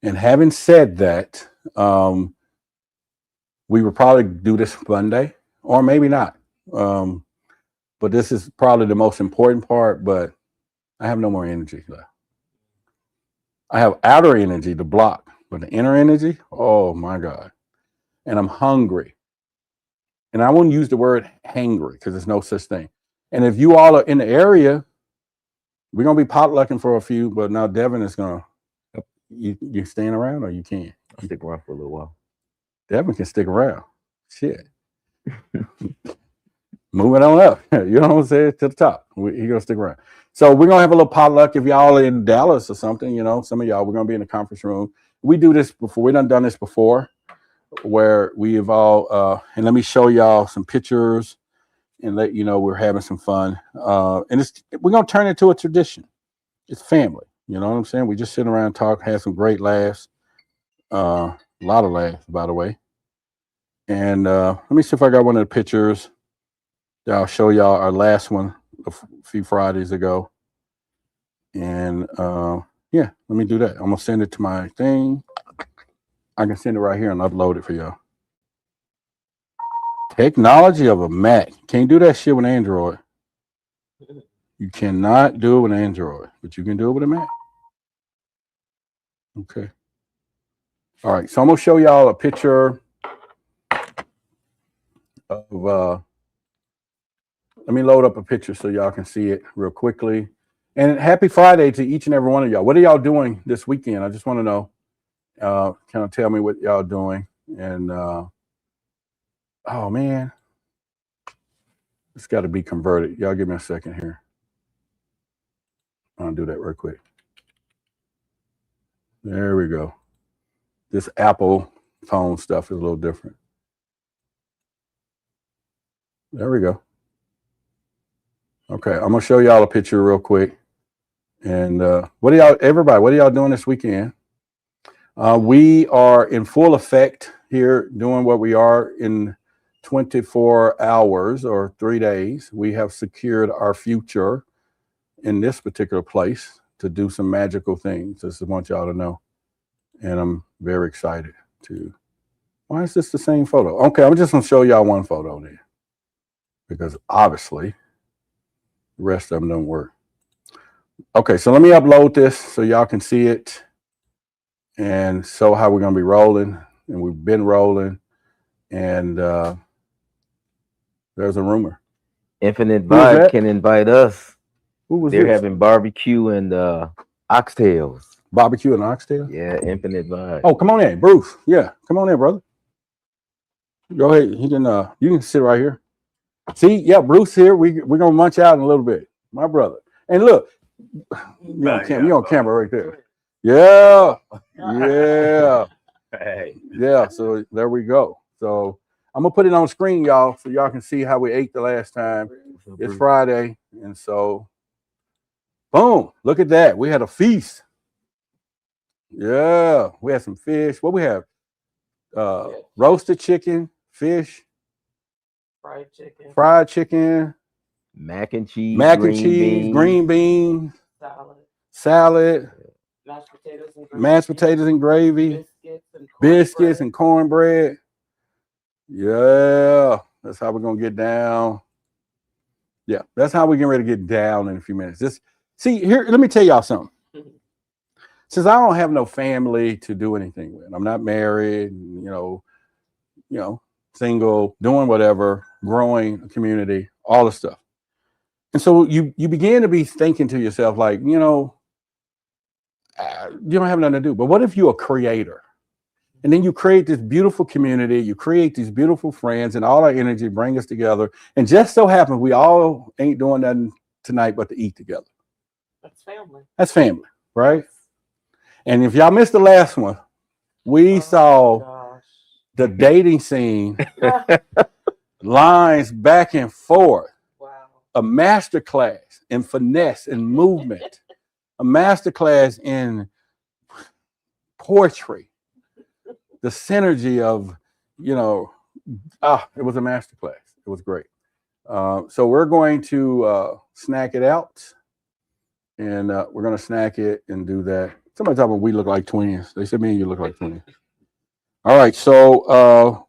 Speaker 1: And having said that, we would probably do this Monday, or maybe not. But this is probably the most important part. But I have no more energy left. I have outer energy to block, but the inner energy, oh my God. And I'm hungry. And I wouldn't use the word hangry, because there's no such thing. And if you all are in the area, we're going to be potlucking for a few, but now Devin is going to, you staying around, or you can't?
Speaker 2: I'll stick around for a little while.
Speaker 1: Devin can stick around. Shit. Moving on up. You know what I'm saying? To the top. He's going to stick around. So we're going to have a little potluck. If y'all in Dallas or something, you know, some of y'all, we're going to be in the conference room. We do this before. We done this before, where we have all, and let me show y'all some pictures and let you know we're having some fun. And we're going to turn it into a tradition. It's family. You know what I'm saying? We just sit around, talk, have some great laughs. A lot of laughs, by the way. And let me see if I got one of the pictures that I'll show y'all. Our last one a few Fridays ago. And yeah, let me do that. I'm going to send it to my thing. I can send it right here and upload it for y'all. Technology of a Mac. Can't do that shit with Android. You cannot do it with Android, but you can do it with a Mac. Okay. All right. So I'm going to show y'all a picture of, let me load up a picture so y'all can see it real quickly. And happy Friday to each and every one of y'all. What are y'all doing this weekend? I just want to know. Kind of tell me what y'all doing. And oh man, it's got to be converted. Y'all give me a second here. I'll do that real quick. There we go. This Apple phone stuff is a little different. There we go. Okay, I'm gonna show y'all a picture real quick. And what are y'all doing this weekend? We are in full effect here doing what we are in 24 hours or 3 days. We have secured our future in this particular place to do some magical things. Just want y'all to know. And I'm very excited to. Why is this the same photo? Okay, I'm just going to show y'all one photo there, because obviously the rest of them don't work. Okay, so let me upload this so y'all can see it and show how we're going to be rolling. And we've been rolling. And there's a rumor.
Speaker 2: Infinite Vibe can invite us.
Speaker 1: Who was
Speaker 2: They're
Speaker 1: this?
Speaker 2: having barbecue and oxtails.
Speaker 1: Barbecue and oxtail?
Speaker 2: Yeah, infinite vibe.
Speaker 1: Oh, come on in, Bruce. Yeah, come on in, brother. Go ahead. You can sit right here. See, yeah, Bruce here. We're gonna munch out in a little bit. My brother. And look, you on camera right there. Yeah. Yeah.
Speaker 2: Hey.
Speaker 1: Yeah. So there we go. So I'm gonna put it on screen, y'all, so y'all can see how we ate the last time. It's Friday, and so boom, look at that. We had a feast. Yeah, we had some fish. What we have? Roasted chicken, fish, fried chicken,
Speaker 2: mac and cheese,
Speaker 1: green beans, salad, mashed potatoes and gravy, biscuits and cornbread. Yeah, that's how we're gonna get down. Yeah, that's how we're getting ready to get down in a few minutes. Just see here. Let me tell y'all something. Since I don't have no family to do anything with, I'm not married. Single, doing whatever, growing a community, all the stuff. And so you begin to be thinking to yourself, like, you don't have nothing to do. But what if you're a creator? And then you create this beautiful community, you create these beautiful friends, and all our energy bring us together. And just so happens we all ain't doing nothing tonight but to eat together.
Speaker 3: That's family.
Speaker 1: That's family, right? And if y'all missed the last one, we saw the dating scene, lines back and forth. Wow. A masterclass in finesse and movement, a masterclass in poetry, the synergy of, it was a masterclass. It was great. So we're going to snack it out, and we're going to snack it and do that. Somebody told me we look like twins. They said me and you look like twins. All right, so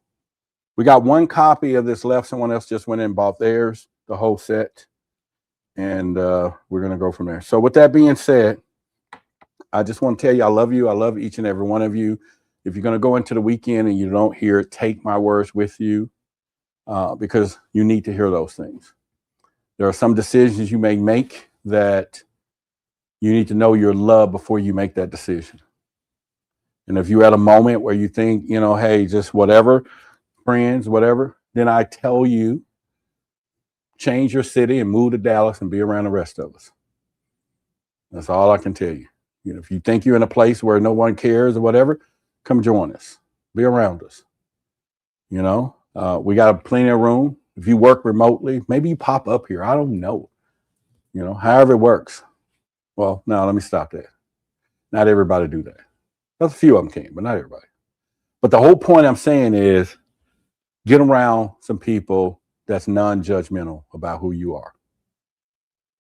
Speaker 1: we got one copy of this left. Someone else just went in and bought theirs, the whole set, and we're going to go from there. So with that being said, I just want to tell you I love you. I love each and every one of you. If you're going to go into the weekend and you don't hear it, take my words with you, because you need to hear those things. There are some decisions you may make that you need to know your love before you make that decision. And if you're at a moment where you think, hey, just whatever, friends, whatever, then I tell you, change your city and move to Dallas and be around the rest of us. That's all I can tell you. If you think you're in a place where no one cares or whatever, come join us. Be around us. We got plenty of room. If you work remotely, maybe you pop up here. I don't know. However it works. Well, no, let me stop that. Not everybody do that. There's a few of them can, but not everybody. But the whole point I'm saying is get around some people that's non-judgmental about who you are.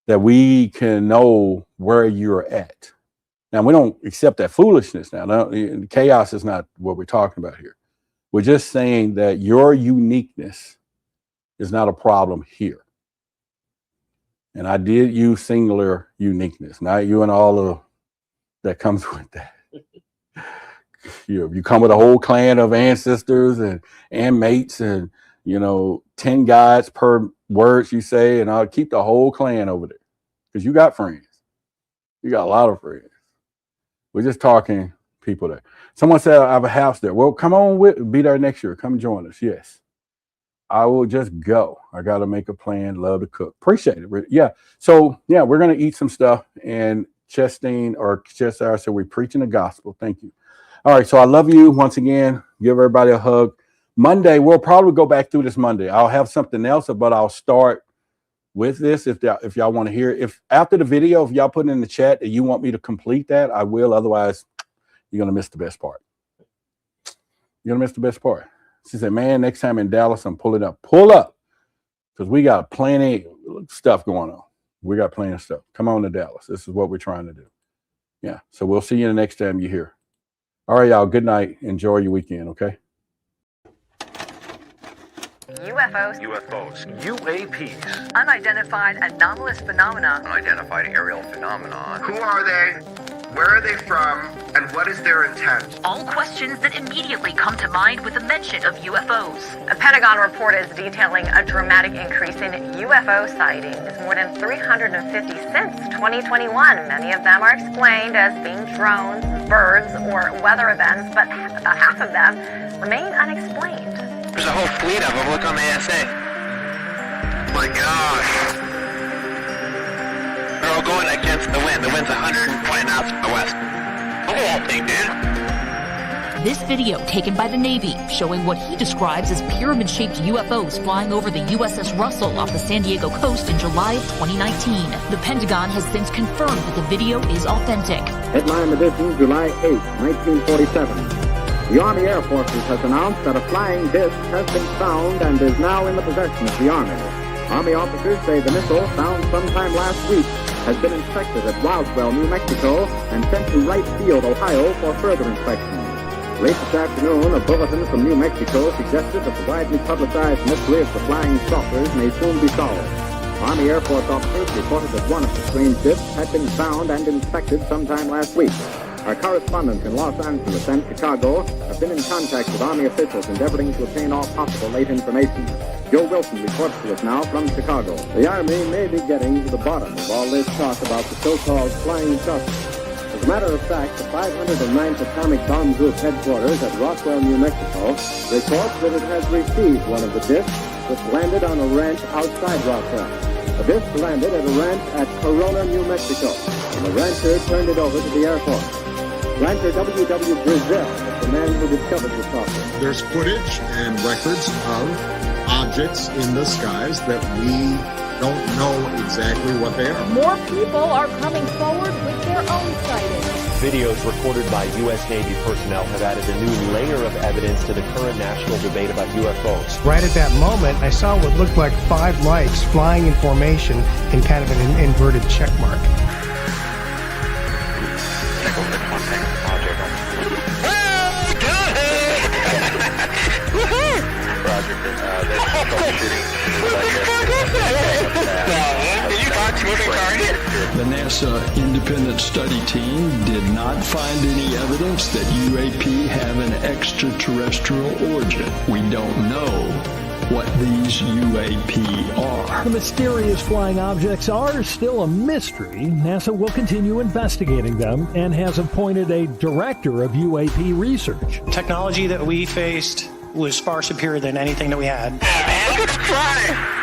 Speaker 1: That we can know where you're at. Now, we don't accept that foolishness now. No, chaos is not what we're talking about here. We're just saying that your uniqueness is not a problem here. And I did use singular uniqueness, not you and all of that comes with that. You come with a whole clan of ancestors and mates and, 10 guides per words you say, and I'll keep the whole clan over there because you got friends. You got a lot of friends. We're just talking people there. Someone said I have a house there. Well, come on be there next year. Come join us. Yes. I will just go. I got to make a plan. Love to cook. Appreciate it. Yeah. So, yeah, we're going to eat some stuff. And Chestine said we're preaching the gospel. Thank you. All right. So I love you once again. Give everybody a hug. Monday, we'll probably go back through this Monday. I'll have something else, but I'll start with this if y'all want to hear it. If after the video, if y'all put in the chat that you want me to complete that, I will. Otherwise, you're going to miss the best part. You're going to miss the best part. She said, man, next time in Dallas, I'm pulling up. Pull up. Because we got plenty of stuff going on. We got plenty of stuff. Come on to Dallas. This is what we're trying to do. Yeah. So we'll see you the next time you're here. All right, y'all. Good night. Enjoy your weekend, okay?
Speaker 4: UFOs. UAPs. Unidentified anomalous phenomena.
Speaker 5: Unidentified aerial phenomenon.
Speaker 6: Who are they?
Speaker 5: Where are they from, and what is their intent?
Speaker 6: All questions that immediately come to mind with the mention of UFOs.
Speaker 7: A Pentagon report is detailing a dramatic increase in UFO sightings, more than 350 since 2021. Many of them are explained as being drones, birds, or weather events, but about half of them remain unexplained.
Speaker 4: There's a whole fleet of them. Look on the ASA. My gosh. They're all going against the wind. The wind's 120 knots from the west. Look at that thing, dude.
Speaker 6: This video taken by the Navy showing what he describes as pyramid-shaped UFOs flying over the USS Russell off the San Diego coast in July of 2019. The Pentagon has since confirmed that the video is authentic.
Speaker 8: Headline edition, July 8, 1947. The Army Air Forces has announced that a flying disc has been found and is now in the possession of the Army. Army officers say the missile, found sometime last week, has been inspected at Roswell, New Mexico, and sent to Wright Field, Ohio, for further inspection. Late this afternoon, a bulletin from New Mexico suggested that the widely publicized mystery of the flying saucers may soon be solved. Army Air Force officers reported that one of the strange discs had been found and inspected sometime last week. Our correspondents in Los Angeles and Chicago have been in contact with Army officials endeavoring to obtain all possible late information. Joe Wilson reports to us now from Chicago. The Army may be getting to the bottom of all this talk about the so-called flying saucers. As a matter of fact, the 509th Atomic Bomb Group headquarters at Roswell, New Mexico, reports that it has received one of the discs which landed on a ranch outside Roswell. The disc landed at a ranch at Corona, New Mexico, and the rancher turned it over to the Air Force. Rancher W.W. Brazil is the man who discovered the saucer.
Speaker 9: There's footage and records of objects in the skies that we don't know exactly what they are.
Speaker 10: More people are coming forward with their own sightings.
Speaker 11: Videos recorded by U.S. Navy personnel have added a new layer of evidence to the current national debate about UFOs.
Speaker 12: Right at that moment, I saw what looked like 5 lights flying in formation in kind of an inverted check mark.
Speaker 13: The NASA independent study team did not find any evidence that UAP have an extraterrestrial origin. We don't know what these UAP are.
Speaker 14: The mysterious flying objects are still a mystery. NASA will continue investigating them and has appointed a director of UAP research.
Speaker 15: Technology that we faced was far superior than anything that we had.
Speaker 4: Man, look at the fly!